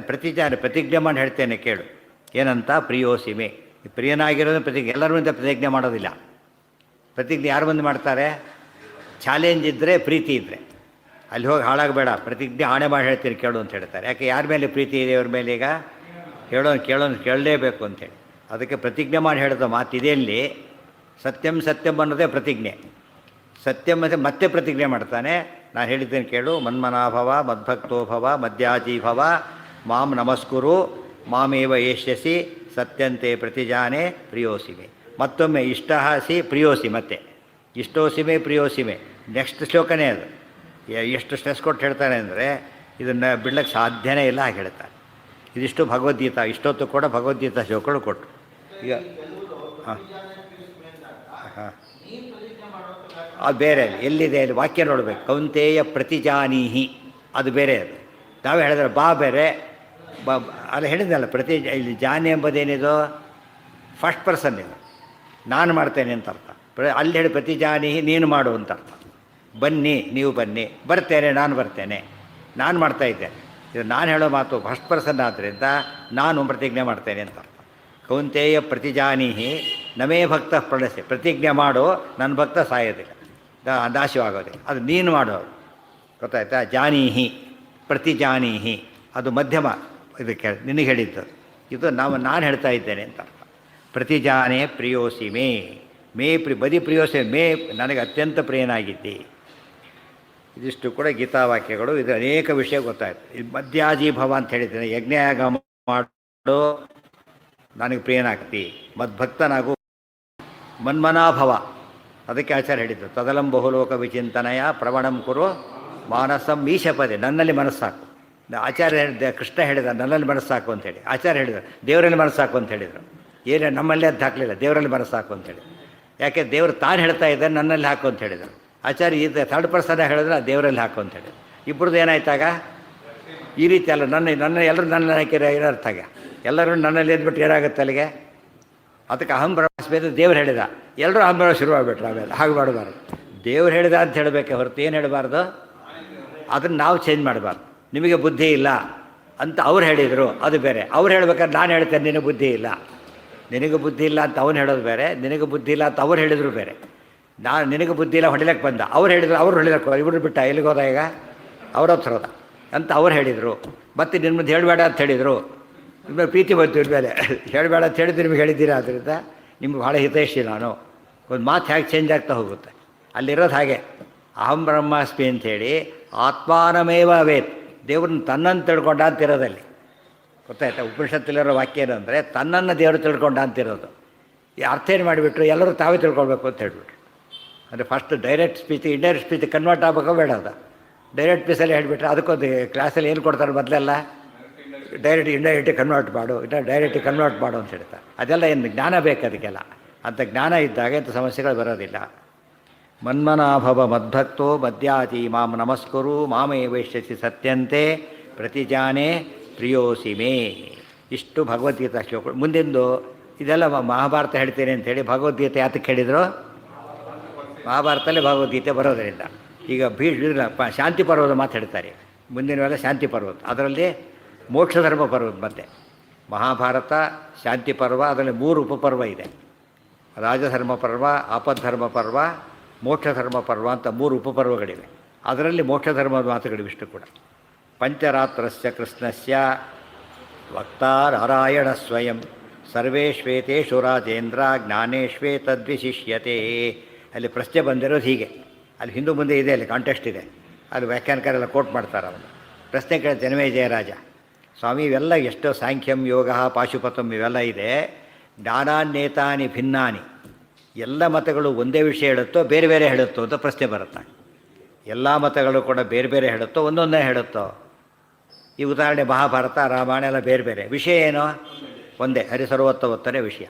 ಪ್ರತಿಜ್ಞೆ ಮಾಡಿ ಹೇಳ್ತೇನೆ ಕೇಳು. ಏನಂತ? ಪ್ರಿಯೋಸಿಮೆ. ಪ್ರಿಯನಾಗಿರೋದು ಪ್ರತಿಜ್ಞೆ. ಎಲ್ಲರ ಮುಂದೆ ಪ್ರತಿಜ್ಞೆ ಮಾಡೋದಿಲ್ಲ. ಪ್ರತಿಜ್ಞೆ ಯಾರು ಮುಂದೆ ಮಾಡ್ತಾರೆ? ಚಾಲೆಂಜ್ ಇದ್ದರೆ, ಪ್ರೀತಿ ಇದ್ದರೆ. ಅಲ್ಲಿ ಹೋಗಿ ಹಾಳಾಗಬೇಡ, ಪ್ರತಿಜ್ಞೆ ಆಣೆ ಮಾಡಿ ಹೇಳ್ತೀನಿ ಕೇಳು ಅಂತ ಹೇಳ್ತಾರೆ. ಯಾಕೆ? ಯಾರ ಮೇಲೆ ಪ್ರೀತಿ ಇದೆ ಅವ್ರ ಮೇಲೆ? ಈಗ ಕೇಳೋನು ಕೇಳಲೇಬೇಕು ಅಂತೇಳಿ. ಅದಕ್ಕೆ ಪ್ರತಿಜ್ಞೆ ಮಾಡಿ ಹೇಳಿದ ಮಾತಿದೆಯಲ್ಲಿ ಸತ್ಯಂ ಸತ್ಯಂ ಅನ್ನೋದೇ ಪ್ರತಿಜ್ಞೆ. ಸತ್ಯಂ ಮತ್ತೆ ಪ್ರತಿಜ್ಞೆ ಮಾಡ್ತಾನೆ. ನಾನು ಹೇಳಿದ್ದೇನೆ ಕೇಳು. ಮನ್ಮನಾಭವ ಮದ್ಭಕ್ತೋಭವ ಮದ್ಯಾಜೀಭವ ಮಾಂ ನಮಸ್ಕುರು ಮಾಮೇವ ಏಷ್ಯಸಿ ಸತ್ಯಂತೆ ಪ್ರತಿಜಾನೆ ಪ್ರಿಯೋಸಿಮೆ. ಮತ್ತೊಮ್ಮೆ ಇಷ್ಟಹಾಸಿ ಪ್ರಿಯೋಸಿ, ಮತ್ತೆ ಇಷ್ಟೋಸಿಮೆ ಪ್ರಿಯೋಸಿಮೆ. ನೆಕ್ಸ್ಟ್ ಶ್ಲೋಕನೇ ಅದು. ಎಷ್ಟು ಸ್ಟ್ರೆಸ್ ಕೊಟ್ಟು ಹೇಳ್ತಾನೆ ಅಂದರೆ ಇದನ್ನು ಬಿಡ್ಲಿಕ್ಕೆ ಸಾಧ್ಯನೇ ಇಲ್ಲ ಹಾಗೆ ಹೇಳ್ತಾನೆ. ಇದಿಷ್ಟು ಭಗವದ್ಗೀತಾ. ಇಷ್ಟೊತ್ತು ಕೂಡ ಭಗವದ್ಗೀತಾ ಶ್ಲೋಕಗಳು ಕೊಟ್ಟು. ಈಗ ಹಾಂ ಹಾಂ ಅದು ಬೇರೆ. ಎಲ್ಲಿದೆ ಅಲ್ಲಿ ವಾಕ್ಯ ನೋಡಬೇಕು. ಕೌಂತೇಯ ಪ್ರತಿಜಾನೀಹಿ ಅದು ಬೇರೆ. ಅದು ನಾವೇ ಹೇಳಿದ್ರೆ ಬಾ ಬೇರೆ. ಅದು ಹೇಳಿದ್ನಲ್ಲ, ಇಲ್ಲಿ ಜಾನಿ ಎಂಬುದೇನಿದು ಫಸ್ಟ್ ಪರ್ಸನ್. ಇದು ನಾನು ಮಾಡ್ತೇನೆ ಅಂತ ಅರ್ಥ. ಅಲ್ಲಿ ಹೇಳಿ ಪ್ರತಿಜಾನೀಹಿ ನೀನು ಮಾಡು ಅಂತ ಅರ್ಥ. ಬನ್ನಿ, ನೀವು ಬನ್ನಿ. ಬರ್ತೇನೆ, ನಾನು ಬರ್ತೇನೆ, ನಾನು ಮಾಡ್ತಾಯಿದ್ದೇನೆ. ಇದು ನಾನು ಹೇಳೋ ಮಾತು ಫಸ್ಟ್ ಪರ್ಸನ್ ಆದ್ದರಿಂದ ನಾನು ಪ್ರತಿಜ್ಞೆ ಮಾಡ್ತೇನೆ ಅಂತ ಅರ್ಥ. ಕೌಂತೇಯ ಪ್ರತಿಜಾನೀಹಿ ನಮೇ ಭಕ್ತ ಪ್ರಣಸೆ. ಪ್ರತಿಜ್ಞೆ ಮಾಡು, ನನ್ನ ಭಕ್ತ ಸಾಯೋದಿಲ್ಲ, ನಾಶವಾಗೋದಿಲ್ಲ. ಅದು ನೀನು ಮಾಡೋದು. ಗೊತ್ತಾಯ್ತಾ? ಜಾನೀಹಿ ಪ್ರತಿಜಾನೀಹಿ ಅದು ಮಧ್ಯಮ. ಇದಕ್ಕೆ ನಿನಗೆ ಹೇಳಿದ್ದು ಇದು ನಾನು ಹೇಳ್ತಾ ಇದ್ದೇನೆ ಅಂತ ಅರ್ಥ. ಪ್ರತಿಜಾನೆ ಪ್ರಿಯೋಸಿ ಮೇ ಬದಿ ಪ್ರಿಯೋಸಿ ಮೇ ನನಗೆ ಅತ್ಯಂತ ಪ್ರಿಯನಾಗಿದ್ದಿ. ಇದಿಷ್ಟು ಕೂಡ ಗೀತಾವಾಕ್ಯಗಳು. ಇದು ಅನೇಕ ವಿಷಯ ಗೊತ್ತಾಯಿತು. ಇದು ಮಧ್ಯಾಜೀಭವ ಅಂತ ಹೇಳಿದ್ದೇನೆ. ಯಜ್ಞಯಾಗ ಮಾಡು, ನನಗೆ ಪ್ರಿಯನಾಗ್ತಿ. ಮದ್ಭಕ್ತನಾಗು, ಮನ್ಮನಾಭವ. ಅದಕ್ಕೆ ಆಚಾರ್ಯ ಹೇಳಿದ್ದು ತದಲಂ ಬಹುಲೋಕ ವಿಚಿಂತನಯ ಪ್ರವಣಂ ಕುರು ಮಾನಸಂ ಈಶಪದೆ. ನನ್ನಲ್ಲಿ ಮನಸ್ಸಾಕು. ಆಚಾರ್ಯ ಹೇಳಿದ, ಕೃಷ್ಣ ಹೇಳಿದ ನನ್ನಲ್ಲಿ ಮನಸ್ಸಾಕು ಅಂತೇಳಿ. ಆಚಾರ್ಯ ಹೇಳಿದರು ದೇವರಲ್ಲಿ ಮನಸ್ಸಾಕು ಅಂತ ಹೇಳಿದರು. ಏನು ನಮ್ಮಲ್ಲೇ ಅದು ಹಾಕಲಿಲ್ಲ, ದೇವರಲ್ಲಿ ಮನಸ್ಸಾಕು ಅಂತೇಳಿ. ಯಾಕೆ? ದೇವರು ತಾನು ಹೇಳ್ತಾ ಇದ್ದಾರೆ ನನ್ನಲ್ಲಿ ಹಾಕು ಅಂತ ಹೇಳಿದರು. ಆಚಾರ್ಯ ಇದು ಥರ್ಡ್ ಪರ್ಸನ್ ಹೇಳಿದ್ರೆ ದೇವರಲ್ಲಿ ಹಾಕು ಅಂತ ಹೇಳಿ. ಇಬ್ಬರದ್ದು ಏನಾಯ್ತಾಗ? ಈ ರೀತಿ ಅಲ್ಲ. ನನ್ನ ಎಲ್ಲರೂ ನನ್ನ ಹಾಕಿರೋ ಏನರ್ಥಾಗ? ಎಲ್ಲರೂ ನನ್ನಲ್ಲಿ ಎದ್ಬಿಟ್ಟು ಏನಾಗುತ್ತೆ ಅಲ್ಲಿಗೆ? ಅದಕ್ಕೆ ಅಹಂ ಬ್ರಹ್ಮಾಸ್ಮಿ ದೇವ್ರು ಹೇಳಿದ, ಎಲ್ಲರೂ ಅಹಂ ಬ್ರಹ್ಮ ಶುರುವಾಗ್ಬಿಟ್ರು. ಆಮೇಲೆ ಹಾಗೆ ಮಾಡಬಾರ್ದು. ದೇವ್ರು ಹೇಳಿದ ಅಂತ ಹೇಳಬೇಕೆ ಹೊರತು ಏನು ಹೇಳಬಾರ್ದು? ಅದನ್ನು ನಾವು ಚೇಂಜ್ ಮಾಡಬಾರ್ದು. ನಿಮಗೆ ಬುದ್ಧಿ ಇಲ್ಲ ಅಂತ ಅವ್ರು ಹೇಳಿದರು, ಅದು ಬೇರೆ. ಅವ್ರು ಹೇಳ್ಬೇಕಾದ್ರೆ ನಾನು ಹೇಳ್ತೇನೆ ನಿನಗೆ ಬುದ್ಧಿ ಇಲ್ಲ. ನಿನಗೆ ಬುದ್ಧಿ ಇಲ್ಲ ಅಂತ ಅವ್ನು ಹೇಳೋದು ಬೇರೆ, ನಿನಗೆ ಬುದ್ಧಿ ಇಲ್ಲ ಅಂತ ಅವ್ರು ಹೇಳಿದರು ಬೇರೆ. ನಿನಗೆ ಬುದ್ಧಿ ಇಲ್ಲ ಹೊಡಿಲಕ್ಕೆ ಬಂದ, ಅವ್ರು ಹೇಳಿದ್ರು, ಅವ್ರು ಹೊಡಿಲಕ್ಕೆ ಇಬ್ಬರು ಬಿಟ್ಟ ಎಲ್ಲಿಗೆ ಹೋದ ಈಗ? ಅವ್ರ ಹತ್ರ ಹೋದ ಅಂತ ಅವ್ರು ಹೇಳಿದರು. ಮತ್ತು ನಿನ್ನ ಮುಂದೆ ಹೇಳಬೇಡ ಅಂತ ಹೇಳಿದರು. ನಿಮ್ಮಲ್ಲಿ ಪ್ರೀತಿ ಬಂತು ಇನ್ಮೇಲೆ ಹೇಳಬೇಡ ಅಂತ ಹೇಳಿದ್ದು ನಿಮಗೆ ಹೇಳಿದ್ದೀರಾ. ಆದ್ದರಿಂದ ನಿಮ್ಗೆ ಭಾಳ ಹಿತೈಷಿ ನಾನು. ಒಂದು ಮಾತು ಹೇಗೆ ಚೇಂಜ್ ಆಗ್ತಾ ಹೋಗುತ್ತೆ. ಅಲ್ಲಿರೋದು ಹಾಗೆ ಅಹಂ ಬ್ರಹ್ಮಾಸ್ಮಿ ಅಂಥೇಳಿ ಆತ್ಮಾನಮೇವ ವೇತ್. ದೇವ್ರನ್ನ ತನ್ನನ್ನು ತಿಳ್ಕೊಂಡ ಅಂತಿರೋದಲ್ಲಿ. ಗೊತ್ತಾಯ್ತಾ? ಉಪನಿಷತ್ತಲ್ಲಿರೋ ವಾಕ್ಯ ಏನು ಅಂದರೆ ತನ್ನನ್ನು ದೇವರು ತಿಳ್ಕೊಂಡ ಅಂತಿರೋದು. ಈ ಅರ್ಥ ಏನು ಮಾಡಿಬಿಟ್ರು? ಎಲ್ಲರೂ ತಾವೇ ತಿಳ್ಕೊಳ್ಬೇಕು ಅಂತ ಹೇಳಿಬಿಟ್ರು. ಅಂದರೆ first direct speech indirect speech convert ಆಗಬೇಕೋ ಬೇಡ? ಅದು ಡೈರೆಕ್ಟ್ ಸ್ಪೀಚಲ್ಲಿ ಹೇಳಿಬಿಟ್ರೆ ಅದಕ್ಕೊಂದು ಕ್ಲಾಸಲ್ಲಿ ಏನು ಕೊಡ್ತಾರೆ ಮೊದಲೆಲ್ಲ? ಡೈರೆಕ್ಟ್ ಇಂಡೈರೆಕ್ಟಿಗೆ ಕನ್ವರ್ಟ್ ಮಾಡು, ಇಲ್ಲ ಡೈರೆಕ್ಟಿಗೆ ಕನ್ವರ್ಟ್ ಮಾಡು ಅಂತ ಹೇಳ್ತಾರೆ. ಅದೆಲ್ಲ ಏನು ಜ್ಞಾನ ಬೇಕು ಅದಕ್ಕೆಲ್ಲ. ಅಂಥ ಜ್ಞಾನ ಇದ್ದಾಗ ಇಂಥ ಸಮಸ್ಯೆಗಳು ಬರೋದಿಲ್ಲ. ಮನ್ಮನಾಭವ ಮದ್ಭಕ್ತೋ ಮದ್ಯಾತಿ ಮಾಂ ನಮಸ್ಕುರು ಮಾಮೇ ವೈಶ್ಯಸಿ ಸತ್ಯಂತೆ ಪ್ರತಿಜಾನೆ ಪ್ರಿಯೋಸಿ ಮೇ. ಇಷ್ಟು ಭಗವದ್ಗೀತಾ ಶ್ಲೋಕಗಳು. ಮುಂದಿಂದು ಇದೆಲ್ಲ ಮಹಾಭಾರತ ಹೇಳ್ತೇನೆ ಅಂಥೇಳಿ ಭಗವದ್ಗೀತೆ ಯಾತಕ್ಕೆ ಹೇಳಿದರು? ಮಹಾಭಾರತಲ್ಲೇ ಭಗವದ್ಗೀತೆ ಬರೋದರಿಂದ. ಈಗ ಶಾಂತಿ ಪರ್ವದ ಮಾತು ಹೇಳ್ತಾರೆ. ಮುಂದಿನವೆಲ್ಲ ಶಾಂತಿ ಪರ್ವತ. ಅದರಲ್ಲಿ ಮೋಕ್ಷ ಧರ್ಮ ಪರ್ವದ ಮತ್ತೆ ಮಹಾಭಾರತ, ಶಾಂತಿ ಪರ್ವ, ಅದರಲ್ಲಿ 3 ಉಪಪರ್ವ ಇದೆ. ರಾಜಧರ್ಮ ಪರ್ವ, ಆಪದ್ಧರ್ಮ ಪರ್ವ, ಮೋಕ್ಷ ಧರ್ಮ ಪರ್ವ ಅಂತ 3 ಉಪಪರ್ವಗಳಿವೆ. ಅದರಲ್ಲಿ ಮೋಕ್ಷ ಧರ್ಮದ ಮಾತುಗಳಿವಿಷ್ಟು ಕೂಡ. ಪಂಚರಾತ್ರಸ್ಯ ಕೃಷ್ಣಸ್ಯ ವಕ್ತಾ ನಾರಾಯಣ ಸ್ವಯಂ ಸರ್ವೇಶ್ವೇತೇಷು ರಾಜೇಂದ್ರ ಜ್ಞಾನೇಶ್ವೇತದ್ವಿಶಿಷ್ಯತೆ. ಅಲ್ಲಿ ಪ್ರಶ್ನೆ ಬಂದಿರೋದು ಹೀಗೆ. ಅಲ್ಲಿ ಹಿಂದೂ ಮುಂದೆ ಇದೆ, ಅಲ್ಲಿ ಕಾಂಟೆಕ್ಸ್ಟ್ ಇದೆ. ಅಲ್ಲಿ ವ್ಯಾಖ್ಯಾನಕಾರೆಲ್ಲ ಕೋಟ್ ಮಾಡ್ತಾರೆ. ಅವನು ಪ್ರಶ್ನೆ ಕೇಳ ಜನಮೇಜಯ ಸ್ವಾಮಿ ಇವೆಲ್ಲ ಎಷ್ಟೋ ಸಾಂಖ್ಯಂ ಯೋಗ ಪಾಶುಪತಂ ಇವೆಲ್ಲ ಇದೆ. ಜ್ಞಾನಾನ್ಯೇತಾನಿ ಭಿನ್ನಾನಿ. ಎಲ್ಲ ಮತಗಳು ಒಂದೇ ವಿಷಯ ಹೇಳುತ್ತೋ ಬೇರೆ ಬೇರೆ ಹೇಳುತ್ತೋ ಅಂತ ಪ್ರಶ್ನೆ ಬರುತ್ತೆ. ಎಲ್ಲ ಮತಗಳು ಕೂಡ ಬೇರೆ ಬೇರೆ ಹೇಳುತ್ತೋ ಒಂದೊಂದೇ ಹೇಳುತ್ತೋ? ಈ ಉದಾಹರಣೆ ಮಹಾಭಾರತ ರಾಮಾಯಣ ಎಲ್ಲ ಬೇರೆ ಬೇರೆ. ವಿಷಯ ಏನೋ ಒಂದೇ, ಹರಿಸರ್ವೋತ್ತಮತ್ತನೇ ವಿಷಯ.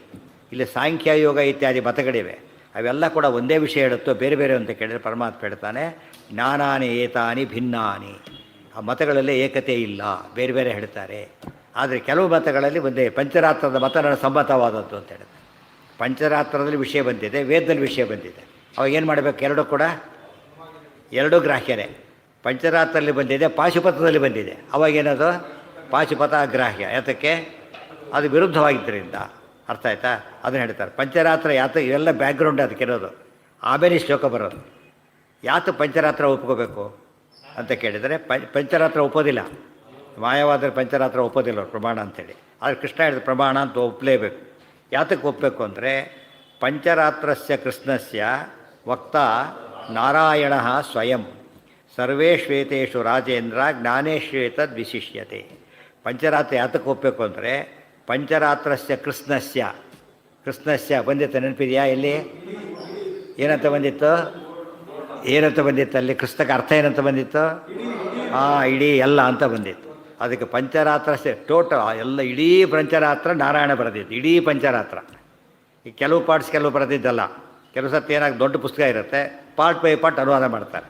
ಇಲ್ಲಿ ಸಾಂಖ್ಯ ಯೋಗ ಇತ್ಯಾದಿ ಮತಗಳಿವೆ. ಅವೆಲ್ಲ ಕೂಡ ಒಂದೇ ವಿಷಯ ಹೇಳುತ್ತೋ ಬೇರೆ ಬೇರೆ ಅಂತ ಕೇಳಿದರೆ ಪರಮಾತ್ಮ ಹೇಳ್ತಾನೆ ಜ್ಞಾನಾನಿ ಏತಾನಿ ಭಿನ್ನಾನಿ. ಆ ಮತಗಳಲ್ಲಿ ಏಕತೆ ಇಲ್ಲ, ಬೇರೆ ಬೇರೆ ಹೇಳ್ತಾರೆ. ಆದರೆ ಕೆಲವು ಮತಗಳಲ್ಲಿ ಬಂದೆ ಪಂಚರಾತ್ರದ ಮತ ನನ್ನ ಸಮ್ಮತವಾದದ್ದು ಅಂತ ಹೇಳಿದೆ. ಪಂಚರಾತ್ರದಲ್ಲಿ ವಿಷಯ ಬಂದಿದೆ, ವೇದದಲ್ಲಿ ವಿಷಯ ಬಂದಿದೆ. ಅವಾಗ ಏನು ಮಾಡಬೇಕು? ಎರಡೂ ಕೂಡ ಎರಡೂ ಗ್ರಾಹ್ಯನೇ. ಪಂಚರಾತ್ರದಲ್ಲಿ ಬಂದಿದೆ, ಪಾಶುಪತದಲ್ಲಿ ಬಂದಿದೆ. ಅವಾಗೇನದು? ಪಾಶುಪತ ಅಗ್ರಾಹ್ಯ. ಯಾತಕ್ಕೆ? ಅದು ವಿರುದ್ಧವಾಗಿದ್ದರಿಂದ. ಅರ್ಥ ಆಯ್ತಾ? ಅದನ್ನು ಹೇಳ್ತಾರೆ. ಪಂಚರಾತ್ರ ಯಾತ ಇವೆಲ್ಲ ಬ್ಯಾಕ್ಗ್ರೌಂಡ್ ಅದಕ್ಕಿರೋದು. ಆಮೇಲೆ ಶ್ಲೋಕ ಬರೋದು. ಯಾತ ಪಂಚರಾತ್ರ ಒಪ್ಕೋಬೇಕು ಅಂತ ಕೇಳಿದರೆ ಪಂಚರಾತ್ರ ಒಪ್ಪೋದಿಲ್ಲ. ಮಾಯವಾದರೆ ಪಂಚರಾತ್ರ ಒಪ್ಪೋದಿಲ್ಲ ಅವ್ರು ಪ್ರಮಾಣ ಅಂಥೇಳಿ. ಆದರೆ ಕೃಷ್ಣ ಹೇಳಿದ ಪ್ರಮಾಣ ಅಂತ ಒಪ್ಪಲೇಬೇಕು. ಯಾತಕ್ಕೆ ಒಪ್ಪಬೇಕು ಅಂದರೆ ಪಂಚರಾತ್ರಸ್ಯ ಕೃಷ್ಣಸ್ಯ ವಕ್ತಾ ನಾರಾಯಣ ಸ್ವಯಂ ಸರ್ವೇಶ್ವೇತೇಷು ರಾಜೇಂದ್ರ ಜ್ಞಾನೇಶ್ವೇತದ್ ವಿಶಿಷ್ಯತೆ. ಪಂಚರಾತ್ರ ಯಾತಕ್ಕೆ ಒಪ್ಪಬೇಕು ಅಂದರೆ ಪಂಚರಾತ್ರಸ್ಯ ಕೃಷ್ಣಸ್ಯ ಬಂದಿತ್ತು. ನೆನಪಿದೆಯಾ? ಎಲ್ಲಿ ಏನಂತ ಬಂದಿತ್ತು? ಏನಂತ ಬಂದಿತ್ತು ಅಲ್ಲಿ? ಕೃಷ್ಣಕ್ಕೆ ಅರ್ಥ ಏನಂತ ಬಂದಿತ್ತು? ಇಡೀ ಎಲ್ಲ ಅಂತ ಬಂದಿತ್ತು. ಅದಕ್ಕೆ ಪಂಚರಾತ್ರ ಎಲ್ಲ ಇಡೀ ಪಂಚರಾತ್ರ ನಾರಾಯಣ ಬರೆದಿದ್ದು. ಇಡೀ ಪಂಚರಾತ್ರ. ಈ ಕೆಲವು ಪಾರ್ಟ್ಸ್ ಕೆಲವು ಬರೆದಿದ್ದಲ್ಲ. ಕೆಲವು ಸರ್ತಿ ಏನಾಗಿ ದೊಡ್ಡ ಪುಸ್ತಕ ಇರುತ್ತೆ, ಪಾರ್ಟ್ ಬೈ ಪಾರ್ಟ್ ಅನುವಾದ ಮಾಡ್ತಾರೆ.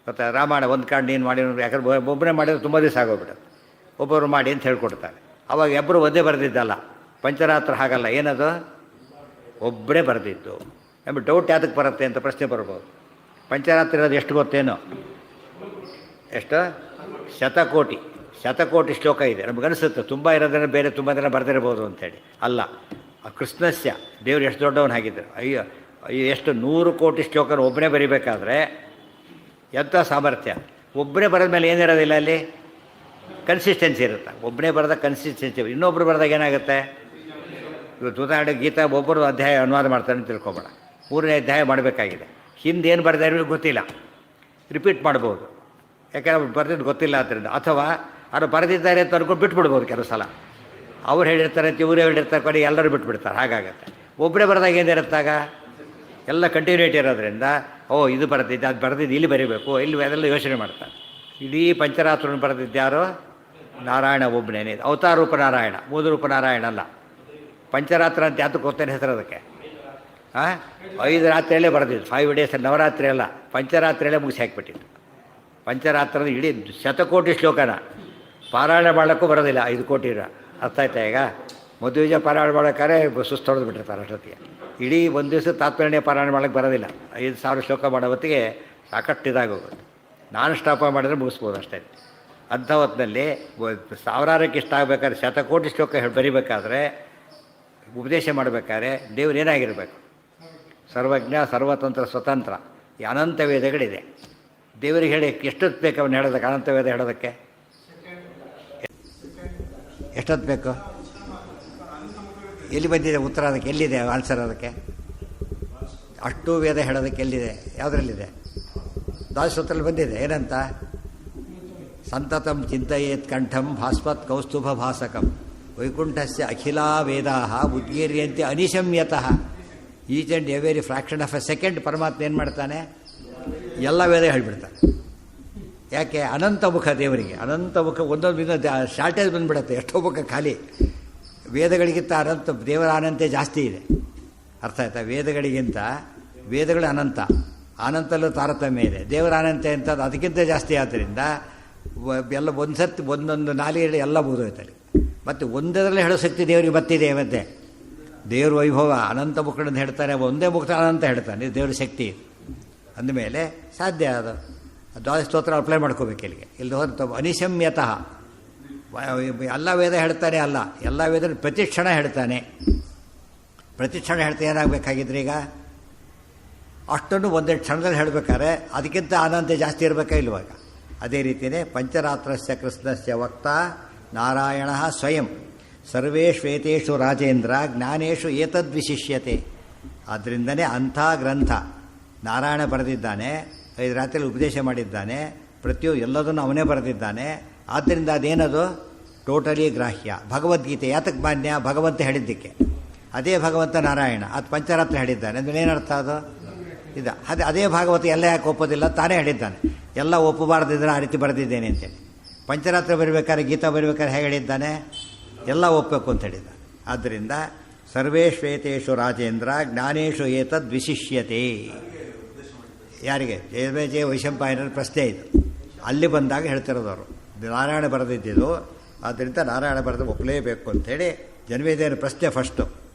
ಮತ್ತು ರಾಮಾಯಣ ಒಂದು ಕಾಂಡ್ ನೀನು ಮಾಡಿ, ಯಾಕಂದ್ರೆ ಒಬ್ಬನೇ ಮಾಡಿದ್ರೆ ತುಂಬ ದಿವಸ ಆಗೋಗ್ಬಿಡುತ್ತೆ. ಒಬ್ಬರು ಮಾಡಿ ಅಂತ ಹೇಳ್ಕೊಡ್ತಾರೆ. ಅವಾಗ ಇಬ್ಬರು ಒಂದೇ ಬರೆದಿದ್ದಲ್ಲ. ಪಂಚರಾತ್ರ ಹಾಗಲ್ಲ. ಏನದು? ಒಬ್ಬರೇ ಬರೆದಿದ್ದು. ನಮಗೆ ಡೌಟ್ ಯಾತಕ್ಕೆ ಬರುತ್ತೆ ಅಂತ ಪ್ರಶ್ನೆ ಬರ್ಬೋದು. ಪಂಚರಾತ್ರ ಇರೋದು ಎಷ್ಟು ಗೊತ್ತೇನು? ಎಷ್ಟು? ಶತಕೋಟಿ ಶ್ಲೋಕ ಇದೆ. ನಮಗನಿಸುತ್ತೆ ತುಂಬ ಇರೋದನ್ನು ಬೇರೆ ತುಂಬ ಜನ ಬರೆದಿರ್ಬೋದು ಅಂಥೇಳಿ. ಅಲ್ಲ, ಕೃಷ್ಣಸ್ಯ ದೇವರು ಎಷ್ಟು ದೊಡ್ಡವನು ಹಾಗಿದ್ದರು. ಅಯ್ಯೋ ಎಷ್ಟು 100 ಕೋಟಿ ಶ್ಲೋಕನ ಒಬ್ಬನೇ ಬರಿಬೇಕಾದ್ರೆ ಎಂಥ ಸಾಮರ್ಥ್ಯ. ಒಬ್ಬನೇ ಬರೆದ ಮೇಲೆ ಏನಿರೋದಿಲ್ಲ ಅಲ್ಲಿ? ಕನ್ಸಿಸ್ಟೆನ್ಸಿ ಇರುತ್ತೆ. ಒಬ್ಬನೇ ಬರೆದ ಕನ್ಸಿಸ್ಟೆನ್ಸಿ. ಇನ್ನೊಬ್ಬರು ಬರೆದಾಗ ಏನಾಗುತ್ತೆ? ಇವತ್ತು ಉದಾಹರಣೆಗೆ ಗೀತಾ ಒಬ್ಬರು ಅಧ್ಯಾಯ ಅನುವಾದ ಮಾಡ್ತಾರೆ ಅಂತ ತಿಳ್ಕೊಬೇಡ. 3ನೇ ಅಧ್ಯಾಯ ಮಾಡಬೇಕಾಗಿದೆ. ಹಿಂದೇನು ಬರೆದಾರು ಗೊತ್ತಿಲ್ಲ, ರಿಪೀಟ್ ಮಾಡ್ಬೋದು. ಯಾಕೆಂದ್ರೆ ಅವ್ರು ಬರೆದಿದ್ದು ಗೊತ್ತಿಲ್ಲ ಆದ್ದರಿಂದ. ಅಥವಾ ಅವರು ಬರೆದಿದ್ದಾರೆ ಅಂತ ಅನ್ಕೊಂಡು ಬಿಟ್ಬಿಡ್ಬೋದು. ಕೆಲವು ಸಲ ಅವ್ರು ಹೇಳಿರ್ತಾರೆ ಅಂತ ಇವರೇ ಹೇಳಿರ್ತಾರೆ, ಕಡೆ ಎಲ್ಲರೂ ಬಿಟ್ಬಿಡ್ತಾರೆ. ಹಾಗಾಗತ್ತೆ. ಒಬ್ಬರೇ ಬರೆದಾಗ ಏನಿರುತ್ತಾಗ ಎಲ್ಲ ಕಂಟಿನ್ಯೂಟಿ ಇರೋದ್ರಿಂದ ಇದು ಬರೆದಿದ್ದೆ, ಅದು ಬರೆದಿದ್ದು ಇಲ್ಲಿ ಬರೀಬೇಕು, ಇಲ್ಲಿ ಅದೆಲ್ಲ ಯೋಚನೆ ಮಾಡ್ತಾರೆ. ಇಡೀ ಪಂಚರಾತ್ರವನ್ನು ಬರೆದಿದ್ದಾರೋ ನಾರಾಯಣ ಒಬ್ಬನೇ. ಅವತಾರ ರೂಪ ನಾರಾಯಣ, 3 ರೂಪ ನಾರಾಯಣ ಅಲ್ಲ. ಪಂಚರಾತ್ರ ಅಂತ ಯಾತಕ್ಕೆ ಗೊತ್ತೇನೆ ಹೆಸರು ಅದಕ್ಕೆ? 5 ರಾತ್ರಿಯಲ್ಲೇ ಬರೆದಿದ್ದು. 5 ಡೇಸ್ ನವರಾತ್ರಿ ಅಲ್ಲ, ಪಂಚರಾತ್ರಿಯಲ್ಲೇ ಮುಗಿಸಿ ಹಾಕಿಬಿಟ್ಟಿದ್ದು. ಪಂಚರಾತ್ರದ ಇಡೀ ಶತಕೋಟಿ ಶ್ಲೋಕನ ಪಾರಾಯಣ ಮಾಡೋಕ್ಕೂ ಬರೋದಿಲ್ಲ. 5 ಕೋಟಿ ಇರೋ. ಅರ್ಥ ಆಯ್ತಾ? ಈಗ ಮದುವೆ ಪಾರಾಯಣ ಮಾಡೋಕ್ಕಾರೆ ಸುಸ್ತು ಹೊಡೆದು ಬಿಟ್ಟಿರ್ತಾರೆ ಅಷ್ಟೊತ್ತಿಗೆ. ಇಡೀ ಒಂದು ದಿವಸ ತಾತ್ಪರ್ಯ ಪಾರಾಯಣ ಮಾಡೋಕ್ಕೆ ಬರೋದಿಲ್ಲ. 5,000 ಶ್ಲೋಕ ಮಾಡೋ ಹೊತ್ತಿಗೆ ಸಾಕಷ್ಟು ಇದಾಗೋಗುತ್ತೆ. ನಾನು ಸ್ಟಾಪ ಮಾಡಿದ್ರೆ ಮುಗಿಸ್ಬೋದು ಅಷ್ಟೇ. ಅಂಥ ಹೊತ್ತಿನಲ್ಲಿ 1000ಕ್ಕೆ ಇಷ್ಟ ಆಗಬೇಕಾದ್ರೆ, ಶತಕೋಟಿ ಶ್ಲೋಕ ಬರಿಬೇಕಾದ್ರೆ, ಉಪದೇಶ ಮಾಡಬೇಕಾದ್ರೆ ದೇವ್ರು ಏನಾಗಿರಬೇಕು? ಸರ್ವಜ್ಞ, ಸರ್ವತಂತ್ರ, ಸ್ವತಂತ್ರ. ಈ ಅನಂತ ವೇದಗಳಿದೆ. ದೇವರಿಗೆ ಹೇಳಿ ಎಷ್ಟೊತ್ತು ಬೇಕು ಅವನು ಹೇಳೋದಕ್ಕೆ? ಅನಂತ ವೇದ ಹೇಳೋದಕ್ಕೆ ಎಷ್ಟೊತ್ತು ಬೇಕು? ಎಲ್ಲಿ ಬಂದಿದೆ ಉತ್ತರ? ಅದಕ್ಕೆ ಎಲ್ಲಿದೆ ಆನ್ಸರ್? ಅದಕ್ಕೆ ಅಷ್ಟು ವೇದ ಹೇಳೋದಕ್ಕೆ ಎಲ್ಲಿದೆ? ಯಾವುದರಲ್ಲಿದೆ? ದ್ವಾದಶೋತ್ತರಲ್ಲಿ ಬಂದಿದೆ. ಏನಂತ? ಸಂತತಂ ಚಿಂತಯೇತ್ ಕಂಠಂ ಭಾಸ್ವತ್ ಕೌಸ್ತುಭ ಭಾಸಕಂ ವೈಕುಂಠಸ್ಯ ಅಖಿಲಾ ವೇದಾ ಉದ್ಗೀರ್ಯಂತೆ ಅನಿಶಮ್ಯತಃ. Each and every fraction of a second ಪರಮಾತ್ಮ ಏನು ಮಾಡ್ತಾನೆ? ಎಲ್ಲ ವೇದ ಹೇಳಿಬಿಡ್ತಾನೆ. ಯಾಕೆ? ಅನಂತ ಮುಖ ದೇವರಿಗೆ. ಅನಂತ ಮುಖ. ಒಂದೊಂದು ಶಾರ್ಟೇಜ್ ಬಂದುಬಿಡುತ್ತೆ. ಎಷ್ಟೋ ಮುಖ ಖಾಲಿ. ವೇದಗಳಿಗಿಂತ ಅನಂತ ದೇವರ ಅನಂತೆ ಜಾಸ್ತಿ ಇದೆ. ಅರ್ಥ ಆಯ್ತಾ? ವೇದಗಳು ಅನಂತ, ಅನಂತಲ್ಲೂ ತಾರತಮ್ಯ ಇದೆ. ದೇವರ ಅನಂತ ಅಂತದ್ದು ಅದಕ್ಕಿಂತ ಜಾಸ್ತಿ. ಆದ್ದರಿಂದ ಎಲ್ಲ ಒಂದು ಸರ್ತಿ ಒಂದೊಂದು ನಾಲಿಗೆ ಎಲ್ಲ ಮುಗಿದೋಯ್ತಲ್ಲಿ. ಮತ್ತು ಒಂದರಲ್ಲೇ ಹೇಳೋ ಶಕ್ತಿ ದೇವರಿಗೆ ಮತ್ತಿದೆ. ಮತ್ತೆ ದೇವ್ರ ವೈಭವ ಅನಂತ ಮುಖಗಳನ್ನು ಹೇಳ್ತಾನೆ, ಒಂದೇ ಮುಖ ಅನಂತ ಹೇಳ್ತಾನೆ. ದೇವ್ರ ಶಕ್ತಿ ಅಂದಮೇಲೆ ಸಾಧ್ಯ. ಅದು ದ್ವಾದಶ ಸ್ತೋತ್ರ ಅಪ್ಲೈ ಮಾಡ್ಕೋಬೇಕು ಇಲ್ಲಿಗೆ. ಇಲ್ಲಿ ಹೊರತು ಅನಿಶಮ್ಯತಃ ಎಲ್ಲ ವೇದ ಹೇಳ್ತಾನೆ ಅಲ್ಲ, ಎಲ್ಲ ವೇದ ಪ್ರತಿಕ್ಷಣ ಹೇಳ್ತಾನೆ. ಪ್ರತಿಕ್ಷಣ ಹೇಳ್ತಾ ಏನಾಗಬೇಕಾಗಿದ್ರೆ ಈಗ ಅಷ್ಟನ್ನು ಒಂದೇ ಕ್ಷಣದಲ್ಲಿ ಹೇಳಬೇಕಾದ್ರೆ ಅದಕ್ಕಿಂತ ಅನಂತ ಜಾಸ್ತಿ ಇರಬೇಕಾ ಇಲ್ವಾಗ? ಅದೇ ರೀತಿಯೇ ಪಂಚರಾತ್ರಸ್ಯ ಕೃಷ್ಣಸ್ಯ ವಕ್ತಾ ನಾರಾಯಣ ಸ್ವಯಂ ಸರ್ವೇಶ್ವೇತೇಷು ರಾಜೇಂದ್ರ ಜ್ಞಾನೇಶು ಏತದ್ವಿಶಿಷ್ಯತೆ. ಆದ್ದರಿಂದನೇ ಅಂಥ ಗ್ರಂಥ ನಾರಾಯಣ ಬರೆದಿದ್ದಾನೆ. 5 ರಾತ್ರಿಯಲ್ಲಿ ಉಪದೇಶ ಮಾಡಿದ್ದಾನೆ. ಎಲ್ಲದನ್ನು ಅವನೇ ಬರೆದಿದ್ದಾನೆ. ಆದ್ದರಿಂದ ಅದೇನದು? ಟೋಟಲಿ ಗ್ರಾಹ್ಯ. ಭಗವದ್ಗೀತೆ ಯಾತಕ್ಕೆ ಮಾನ್ಯ? ಭಗವಂತ ಹೇಳಿದ್ದಕ್ಕೆ. ಅದೇ ಭಗವಂತ ನಾರಾಯಣ ಅದು ಪಂಚರಾತ್ರ ಹೇಳಿದ್ದಾನೆ ಅಂದರೆ ಏನರ್ಥ? ಅದು ಅದೇ ಭಾಗವತ ಎಲ್ಲ ಯಾಕೆ ಒಪ್ಪೋದಿಲ್ಲ? ತಾನೇ ಹೇಳಿದ್ದಾನೆ. ಎಲ್ಲ ಒಪ್ಪಬಾರ್ದಿದ್ರೆ ಆ ರೀತಿ ಬರೆದಿದ್ದೇನೆ ಅಂತೇಳಿ. ಪಂಚರಾತ್ರ ಬರೀಬೇಕಾದ್ರೆ, ಗೀತಾ ಬರೀಬೇಕಾದ್ರೆ ಹೇಗೆ ಹೇಳಿದ್ದಾನೆ? ಎಲ್ಲ ಒಪ್ಪಬೇಕು ಅಂತ ಹೇಳಿದ್ದಾನೆ. ಆದ್ದರಿಂದ ಸರ್ವೇಶ್ವೇತೇಷು ರಾಜೇಂದ್ರ ಜ್ಞಾನೇಶು ಏತದ್ ವಿಶಿಷ್ಯತೆ. ಯಾರಿಗೆ? ಜಯ ವೈಶಂಪಾಯನರ ಪ್ರಶ್ನೆ ಇದು. ಅಲ್ಲಿ ಬಂದಾಗ ಹೇಳ್ತಿರೋದವರು ನಾರಾಯಣ ಬರೆದಿದ್ದು ಆದ್ದರಿಂದ ನಾರಾಯಣ ಬರೆದು ಒಪ್ಪಲೇಬೇಕು ಅಂಥೇಳಿ ಜನ್ಮೇಜಯನ ಪ್ರಶ್ನೆ ಫಸ್ಟು.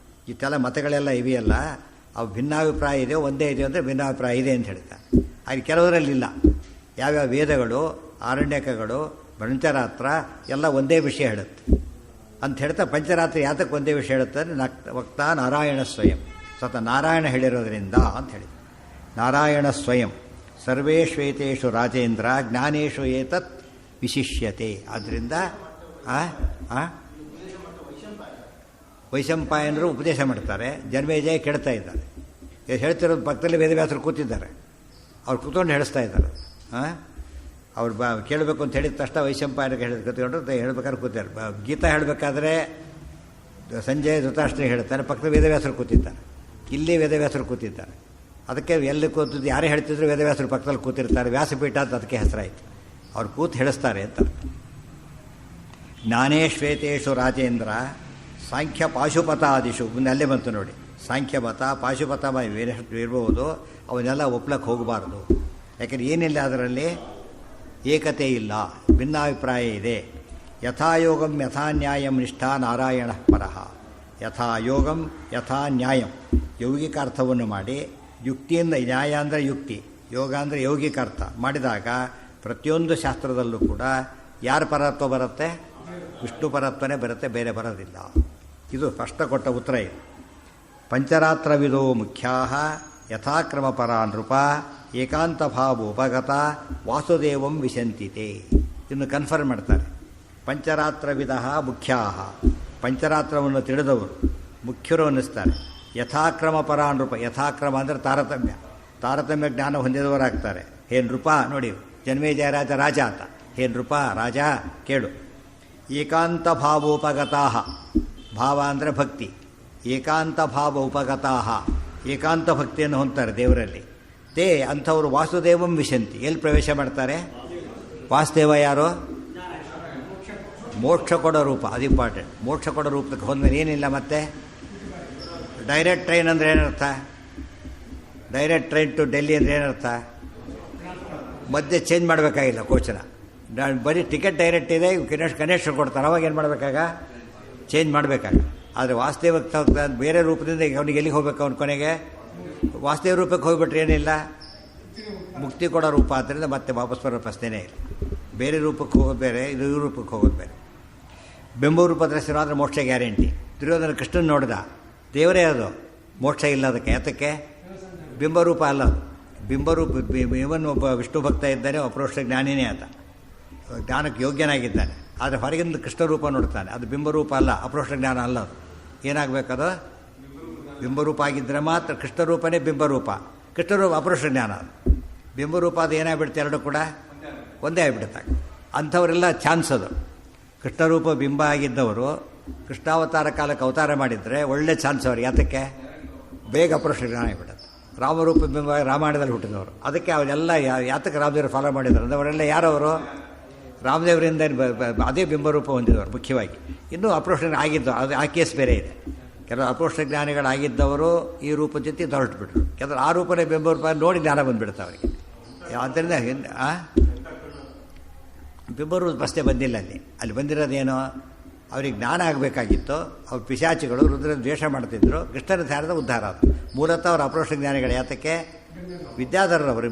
ಇಷ್ಟೆಲ್ಲ ಮತಗಳೆಲ್ಲ ಇವೆಯಲ್ಲ, ಅವು ಭಿನ್ನಾಭಿಪ್ರಾಯ ಇದೆಯೋ ಒಂದೇ ಇದೆಯೋ ಅಂದರೆ ಭಿನ್ನಾಭಿಪ್ರಾಯ ಇದೆ ಅಂತ ಹೇಳ್ತಾರೆ. ಹಾಗೆ ಕೆಲವರಲ್ಲಿಲ್ಲ. ಯಾವ್ಯಾವ ವೇದಗಳು, ಆರಣ್ಯಕಗಳು, ಪಂಚರಾತ್ರ ಎಲ್ಲ ಒಂದೇ ವಿಷಯ ಹೇಳುತ್ತೆ ಅಂತ ಹೇಳ್ತಾ, ಪಂಚರಾತ್ರ ಯಾತಕ್ಕೆ ಒಂದೇ ವಿಷಯ ಹೇಳುತ್ತೆ ಅಂದರೆ ವಕ್ತಾ ನಾರಾಯಣ ಸ್ವಯಂ, ಸ್ವತಃ ನಾರಾಯಣ ಹೇಳಿರೋದ್ರಿಂದ ಅಂತ ಹೇಳಿ. ನಾರಾಯಣ ಸ್ವಯಂ ಸರ್ವೇಶ್ವೇತೇಷು ರಾಜೇಂದ್ರ ಜ್ಞಾನೇಶು ಏತತ್ ವಿಶಿಷ್ಯತೆ. ಆದ್ದರಿಂದ ವೈಶಂಪಾಯನರು ಉಪದೇಶ ಮಾಡ್ತಾರೆ, ಜನ್ಮೇಜಯ ಕೇಳ್ತಾ ಇದ್ದಾರೆ. ಹೇಳ್ತಿರೋದು ಪಕ್ಕದಲ್ಲಿ ವೇದವ್ಯಾಸರು ಕೂತಿದ್ದಾರೆ, ಅವ್ರು ಕೂತ್ಕೊಂಡು ಹೇಳಿಸ್ತಾ ಇದ್ದಾರೆ. ಅವ್ರು ಕೇಳಬೇಕು ಅಂತ ಹೇಳಿದ ತಕ್ಷಣ ವೈಶಂಪಾಯನಿಗೆ ಕತ್ಕೊಂಡು ಹೇಳ್ಬೇಕಾದ್ರೆ ಕೂತಿದ್ದಾರೆ. ಗೀತಾ ಹೇಳಬೇಕಾದ್ರೆ ಸಂಜಯ್ ಧೃತರಾಷ್ಟ್ರಿಗೆ ಹೇಳ್ತಾರೆ, ಪಕ್ಕದ ವೇದವ್ಯಾಸರು ಕೂತಿದ್ದಾರೆ. ಇಲ್ಲಿ ವೇದವ್ಯಾಸರು ಕೂತಿದ್ದಾರೆ. ಅದಕ್ಕೆ ಎಲ್ಲಿ ಕೂತಿದ್ದು ಯಾರೇ ಹೇಳ್ತಿದ್ರು ವೇದವ್ಯಾಸರು ಪಕ್ಕದಲ್ಲಿ ಕೂತಿರ್ತಾರೆ. ವ್ಯಾಸಪೀಠ ಅಂತ ಅದಕ್ಕೆ ಹೆಸರಾಯಿತು. ಅವ್ರು ಕೂತು ಹೇಳಿಸ್ತಾರೆ ಅಂತ. ಜ್ಞಾನೇಶ್ವೇತೇಷು ರಾಜೇಂದ್ರ ಸಾಂಖ್ಯ ಪಾಶುಪತಾದಿಷು, ಮುಂದೆ ಅಲ್ಲೇ ಬಂತು ನೋಡಿ. ಸಾಂಖ್ಯಮತ ಪಾಶುಪತ ಇರ್ಬೋದು, ಅವನ್ನೆಲ್ಲ ಒಪ್ಲಕ್ಕೆ ಹೋಗಬಾರ್ದು. ಯಾಕೆಂದರೆ ಏನಿಲ್ಲ ಅದರಲ್ಲಿ ಏಕತೆ ಇಲ್ಲ, ಭಿನ್ನಾಭಿಪ್ರಾಯ ಇದೆ. ಯಥಾಯೋಗಂ ಯಥಾ ನ್ಯಾಯಂ ನಿಷ್ಠಾ ನಾರಾಯಣ ಪರಃ. ಯಥಾ ಯೋಗಂ ಯಥಾ ನ್ಯಾಯಂ, ಯೌಗಿಕ ಅರ್ಥವನ್ನು ಮಾಡಿ ಯುಕ್ತಿಯಿಂದ, ನ್ಯಾಯ ಅಂದರೆ ಯುಕ್ತಿ, ಯೋಗ ಅಂದರೆ ಯೌಗಿಕ ಅರ್ಥ ಮಾಡಿದಾಗ ಪ್ರತಿಯೊಂದು ಶಾಸ್ತ್ರದಲ್ಲೂ ಕೂಡ ಯಾರ ಪರತ್ವ ಬರುತ್ತೆ? ವಿಷ್ಣು ಪರತ್ವನೇ ಬರುತ್ತೆ, ಬೇರೆ ಬರೋದಿಲ್ಲ. ಇದು ಸ್ಪಷ್ಟ ಕೊಟ್ಟ ಉತ್ತರ ಇದು. ಪಂಚರಾತ್ರವಿದೋ ಮುಖ್ಯಾ ಯಥಾಕ್ರಮ ಪರ ನೃಪ ಏಕಾಂತ ಭಾವೋಪಗತ ವಾಸುದೇವಂ ವಿಶಂತಿತೆ. ಇನ್ನು ಕನ್ಫರ್ಮ್ ಮಾಡ್ತಾರೆ. ಪಂಚರಾತ್ರವಿದ ಮುಖ್ಯಾ, ಪಂಚರಾತ್ರವನ್ನು ತಿಳಿದವರು ಮುಖ್ಯರು ಅನ್ನಿಸ್ತಾರೆ. ಯಥಾಕ್ರಮ ಪರ ನೃಪ, ಯಥಾಕ್ರಮ ಅಂದರೆ ತಾರತಮ್ಯ, ತಾರತಮ್ಯ ಜ್ಞಾನ ಹೊಂದಿದವರಾಗ್ತಾರೆ. ಹೇ ನೃಪ, ನೋಡಿ ಜನ್ಮೇಜಯ ರಾಜ ಆತ. ಹೇ ನೃಪ ರಾಜ ಕೇಳು. ಏಕಾಂತ ಭಾವೋಪಗತಾ, ಭಾವ ಅಂದರೆ ಭಕ್ತಿ. ಏಕಾಂತ ಭಾವ ಉಪಗತಾ, ಏಕಾಂತ ಭಕ್ತಿಯನ್ನು ಹೊಂದ್ತಾರೆ ದೇವರಲ್ಲಿ. ತೇ ಅಂಥವರು ವಾಸುದೇವಂ ವಿಶಂತಿ, ಎಲ್ಲಿ ಪ್ರವೇಶ ಮಾಡ್ತಾರೆ? ವಾಸುದೇವ ಯಾರು? ಮೋಕ್ಷ ಕೊಡೋ ರೂಪ, ಅದು ಇಂಪಾರ್ಟೆಂಟ್. ಮೋಕ್ಷ ಕೊಡೋ ರೂಪಕ್ಕೆ ಹೋದ್ಮೇಲೆ ಏನಿಲ್ಲ ಮತ್ತೆ. ಡೈರೆಕ್ಟ್ ಟ್ರೈನ್ ಅಂದರೆ ಏನರ್ಥ? ಡೈರೆಕ್ಟ್ ಟ್ರೈನ್ ಟು ಡೆಲ್ಲಿ ಅಂದರೆ ಏನರ್ಥ? ಮಧ್ಯೆ ಚೇಂಜ್ ಮಾಡಬೇಕಾಗಿಲ್ಲ ಕೋಚನ, ಬರೀ ಟಿಕೆಟ್ ಡೈರೆಕ್ಟ್ ಇದೆ, ಕನೆಕ್ಷನ್ ಕೊಡ್ತಾರೆ. ಅವಾಗ ಏನು ಮಾಡಬೇಕಾಗ? ಚೇಂಜ್ ಮಾಡಬೇಕಾಗ. ಆದರೆ ವಾಸುದೇವಕ್ಕೆ ಬೇರೆ ರೂಪದಿಂದ ಅವನಿಗೆ ಎಲ್ಲಿಗೆ ಹೋಗ್ಬೇಕು? ಅವನ ಕೊನೆಗೆ ವಾಸುದೇವ ರೂಪಕ್ಕೆ ಹೋಗ್ಬಿಟ್ರೆ ಏನಿಲ್ಲ, ಮುಕ್ತಿ ಕೊಡೋ ರೂಪ. ಆದ್ದರಿಂದ ಮತ್ತೆ ವಾಪಸ್ ಬರೋ ಪ್ರಶ್ನೆನೇ ಇಲ್ಲ. ಬೇರೆ ರೂಪಕ್ಕೆ ಹೋಗೋದು ಬೇರೆ, ಇದು ಈ ರೂಪಕ್ಕೆ ಹೋಗೋದು ಬೇರೆ. ಬಿಂಬರೂಪ ದರ್ಶನ ಅಂದರೆ ಮೋಕ್ಷ ಗ್ಯಾರಂಟಿ. ದುರ್ಯೋಧನ ಕೃಷ್ಣನ್ ನೋಡಿದ, ದೇವರೇ ಅದು, ಮೋಕ್ಷ ಇಲ್ಲ ಅದಕ್ಕೆ. ಯಾತಕ್ಕೆ? ಬಿಂಬರೂಪ ಅಲ್ಲ ಅದು. ಬಿಂಬರೂಪ ಇವನ್ ಒಬ್ಬ ವಿಷ್ಣು ಭಕ್ತ ಇದ್ದಾನೆ, ಅಪರೋಕ್ಷ ಜ್ಞಾನಿನೇ ಆತ, ಜ್ಞಾನಕ್ಕೆ ಯೋಗ್ಯನಾಗಿದ್ದಾನೆ. ಆದರೆ ಹೊರಗಿಂದ ಕೃಷ್ಣರೂಪ ನೋಡ್ತಾನೆ, ಅದು ಬಿಂಬರೂಪ ಅಲ್ಲ, ಅಪರೋಕ್ಷ ಜ್ಞಾನ ಅಲ್ಲ ಅದು. ಏನಾಗಬೇಕದು? ಬಿಂಬರೂಪ ಆಗಿದ್ದರೆ ಮಾತ್ರ. ಕೃಷ್ಣರೂಪನೇ ಬಿಂಬರೂಪ, ಕೃಷ್ಣರೂಪ ಅಪರೋಕ್ಷ ಜ್ಞಾನ. ಅದು ಬಿಂಬರೂಪ ಅದು ಏನಾಗ್ಬಿಡುತ್ತೆ, ಎರಡು ಕೂಡ ಒಂದೇ ಆಗಿಬಿಡುತ್ತಾಗ. ಅಂಥವರೆಲ್ಲ ಚಾನ್ಸ್ ಅದು. ಕೃಷ್ಣರೂಪ ಬಿಂಬ ಆಗಿದ್ದವರು ಕೃಷ್ಣಾವತಾರ ಕಾಲಕ್ಕೆ ಅವತಾರ ಮಾಡಿದರೆ ಒಳ್ಳೆ ಚಾನ್ಸ್ ಅವ್ರಿಗೆ. ಯಾತಕ್ಕೆ? ಬೇಗ ಅಪರೋಕ್ಷ ಜ್ಞಾನ ಆಗಿಬಿಡುತ್ತೆ. ರಾಮರೂಪ ಬಿಂಬ ರಾಮಾಯಣದಲ್ಲಿ ಹುಟ್ಟಿದವರು. ಅದಕ್ಕೆ ಅವರೆಲ್ಲ ಯಾತಕ್ಕೆ ರಾಮದೇವರು ಫಾಲೋ ಮಾಡಿದರು ಅಂದರೆ ಅವರೆಲ್ಲ ಯಾರವರು? ರಾಮದೇವರಿಂದ ಅದೇ ಬಿಂಬರೂಪ ಹೊಂದಿದವರು ಮುಖ್ಯವಾಗಿ. ಇನ್ನೂ ಅಪರೋಕ್ಷ ಆಗಿದ್ದು ಅದು ಆ ಕೇಸ್ ಬೇರೆ ಇದೆ. ಕೆಲವು ಅಪರೋಕ್ಷ ಜ್ಞಾನಿಗಳಾಗಿದ್ದವರು ಈ ರೂಪದ ಜೊತೆ ಹೊರಟುಬಿಟ್ರು. ಕೆಲವರು ಆ ರೂಪನೇ ಬಿಂಬರೂಪ ನೋಡಿ ಜ್ಞಾನ ಬಂದುಬಿಡುತ್ತೆ ಅವರಿಗೆ. ಆದ್ದರಿಂದ ಬಿಂಬರೂಪ ಪ್ರಶ್ನೆ ಬಂದಿಲ್ಲ ಅಲ್ಲಿ ಬಂದಿರೋದೇನೋ ಅವ್ರಿಗೆ ಜ್ಞಾನ ಆಗಬೇಕಾಗಿತ್ತು. ಅವ್ರ ಪಿಶಾಚಿಗಳು ರುದ್ರನ ದ್ವೇಷ ಮಾಡ್ತಿದ್ರು, ಕೃಷ್ಣನ ಧ್ಯಾನದ ಉದ್ಧಾರ ಅದು. ಮೂಲತಃ ಅವರು ಅಪರೋಕ್ಷ ಜ್ಞಾನಿಗಳು. ಯಾತಕ್ಕೆ? ವಿದ್ಯಾಧರರವರು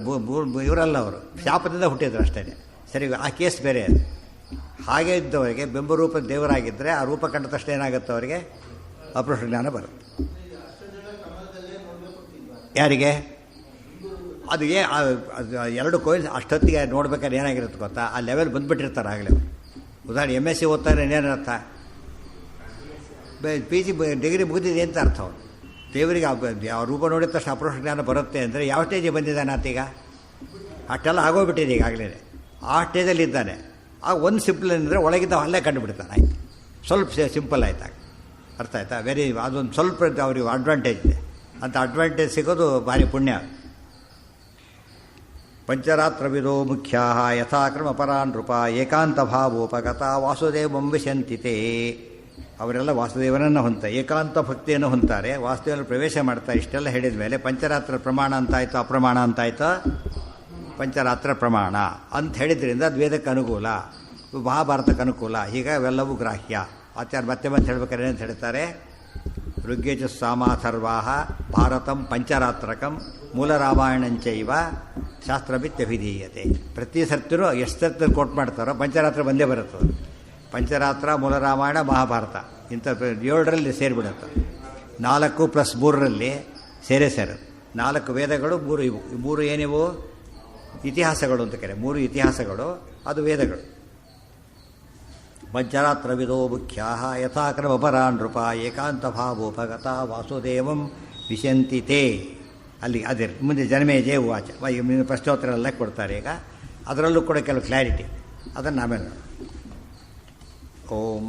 ಇವರಲ್ಲ, ಅವರು ಶಾಪದಿಂದ ಹುಟ್ಟಿದ್ರು ಅಷ್ಟೇ. ಸರಿ, ಆ ಕೇಸ್ ಬೇರೆ ಅದು. ಹಾಗೆ ಇದ್ದವರಿಗೆ ಬಿಂಬರೂಪ ದೇವರಾಗಿದ್ದರೆ ಆ ರೂಪ ಕಂಡ ತಕ್ಷಣ ಏನಾಗುತ್ತೆ ಅವರಿಗೆ? ಅಪರೋಕ್ಷ ಜ್ಞಾನ ಬರುತ್ತೆ. ಯಾರಿಗೆ? ಅದು ಎರಡು ಕೋಯಿಲ್ ಅಷ್ಟೊತ್ತಿಗೆ ನೋಡ್ಬೇಕಾದ್ರೆ ಏನಾಗಿರುತ್ತೆ ಗೊತ್ತಾ? ಆ ಲೆವೆಲ್ ಬಂದುಬಿಟ್ಟಿರ್ತಾರೆ ಆಗಲೇ. ಉದಾಹರಣೆ MSc ಓದ್ತಾರೆ, ಏನೇನರ್ಥ? PG ಡಿಗ್ರಿ ಮುಗಿದಿದೆ ಅಂತ ಅರ್ಥ. ಅವನು ದೇವರಿಗೆ ಆ ರೂಪ ನೋಡಿದ ತಕ್ಷಣ ಅಪರೋಕ್ಷ ಜ್ಞಾನ ಬರುತ್ತೆ ಅಂದರೆ ಯಾವ ಸ್ಟೇಜಿಗೆ ಬಂದಿದ್ದಾನೆ ಆತೀಗ? ಅಷ್ಟೆಲ್ಲ ಆಗೋಗ್ಬಿಟ್ಟಿದೆ ಈಗಾಗಲೇ. ಆ ಸ್ಟೇಜಲ್ಲಿ ಇದ್ದಾನೆ. ಆಗ ಒಂದು ಸಿಂಪಲ್ ಅಂದರೆ ಒಳಗಿದ್ದ ಅಲ್ಲೇ ಕಂಡುಬಿಡ್ತಾನೆ. ಆಯ್ತು, ಸ್ವಲ್ಪ ಸಿಂಪಲ್ ಆಯ್ತಾಗ. ಅರ್ಥ ಆಯ್ತಾ? ಅದೊಂದು ಸ್ವಲ್ಪ ಅವ್ರಿಗೆ ಅಡ್ವಾಂಟೇಜ್ ಇದೆ. ಅಂತ ಅಡ್ವಾಂಟೇಜ್ ಸಿಗೋದು ಭಾರಿ ಪುಣ್ಯ. ಪಂಚರಾತ್ರವಿದೋ ಮುಖ್ಯಾ ಯಥಾಕ್ರಮ ಪರಾ ನೃಪ ಏಕಾಂತ ಭಾವೋಪಗತ ವಾಸುದೇವಂ ವಿಶಂತಿತೆ. ಅವರೆಲ್ಲ ವಾಸುದೇವನನ್ನು ಹೊಂತ ಏಕಾಂತ ಭಕ್ತಿಯನ್ನು ಹೊಂತಾರೆ, ವಾಸುದೇವನ ಪ್ರವೇಶ ಮಾಡ್ತಾರೆ. ಇಷ್ಟೆಲ್ಲ ಹೇಳಿದ ಮೇಲೆ ಪಂಚರಾತ್ರ ಪ್ರಮಾಣ ಅಂತಾಯಿತು, ಅಪ್ರಮಾಣ ಅಂತಾಯಿತು. ಪಂಚರಾತ್ರ ಪ್ರಮಾಣ ಅಂತ ಹೇಳಿದ್ರಿಂದ ಅದು ವೇದಕ್ಕೆ ಅನುಕೂಲ. ಮಹಾಭಾರತಕ್ಕೆ ಅನುಕೂಲ. ಹೀಗೆ ಅವೆಲ್ಲವೂ ಗ್ರಾಹ್ಯ. ಆಚಾರ್ಯ ಮತ್ತೆ ಮತ್ತೆ ಹೇಳ್ಬೇಕಾದ್ರೆ ಏನಂತ ಹೇಳ್ತಾರೆ, ಋಗ್ಯಜಸ್ಸಾಮಾಥರ್ವಾ ಭಾರತಂ ಪಂಚರಾತ್ರಕಂ ಮೂಲರಾಮಾಯಣಂಚೈವ ಶಾಸ್ತ್ರಭಿತ್ಯಭಿಧೀಯತೆ. ಪ್ರತಿ ಸರ್ತಿನೂ ಎಷ್ಟು ಸರ್ತಿ ಕೋಟ್ ಮಾಡ್ತಾರೋ ಪಂಚರಾತ್ರ ಬಂದೇ ಬರುತ್ತದೆ. ಪಂಚರಾತ್ರ, ಮೂಲರಾಮಾಯಣ, ಮಹಾಭಾರತ ಇಂಥ 7ರಲ್ಲಿ ಸೇರಿಬಿಡುತ್ತೆ. 4+3ರಲ್ಲಿ ಸೇರೋದು. 4 ವೇದಗಳು, 3 ಇವು. 3 ಏನಿವು? ಇತಿಹಾಸಗಳು ಅಂತ ಕರೆ. 3 ಇತಿಹಾಸಗಳು, ಅದು ವೇದಗಳು. ಪಂಚರಾತ್ರವಿದೋ ಮುಖ್ಯಾ ಯಥಾಕ್ರಮಪರಾ ನೃಪ ಏಕಾಂತ ಭಾವೋಪಗತ ವಾಸುದೇವಂ ವಿಶಂತಿತೆ. ಅಲ್ಲಿ ಅದೇ ಮುಂದೆ ಜನಮೇಜಯ ಉವಾಚ ಪ್ರಶ್ನೋತ್ತರ ಎಲ್ಲ ಕೊಡ್ತಾರೆ. ಈಗ ಅದರಲ್ಲೂ ಕೂಡ ಕೆಲವು ಕ್ಲಾರಿಟಿ, ಅದನ್ನು ಆಮೇಲೆ ಓಂ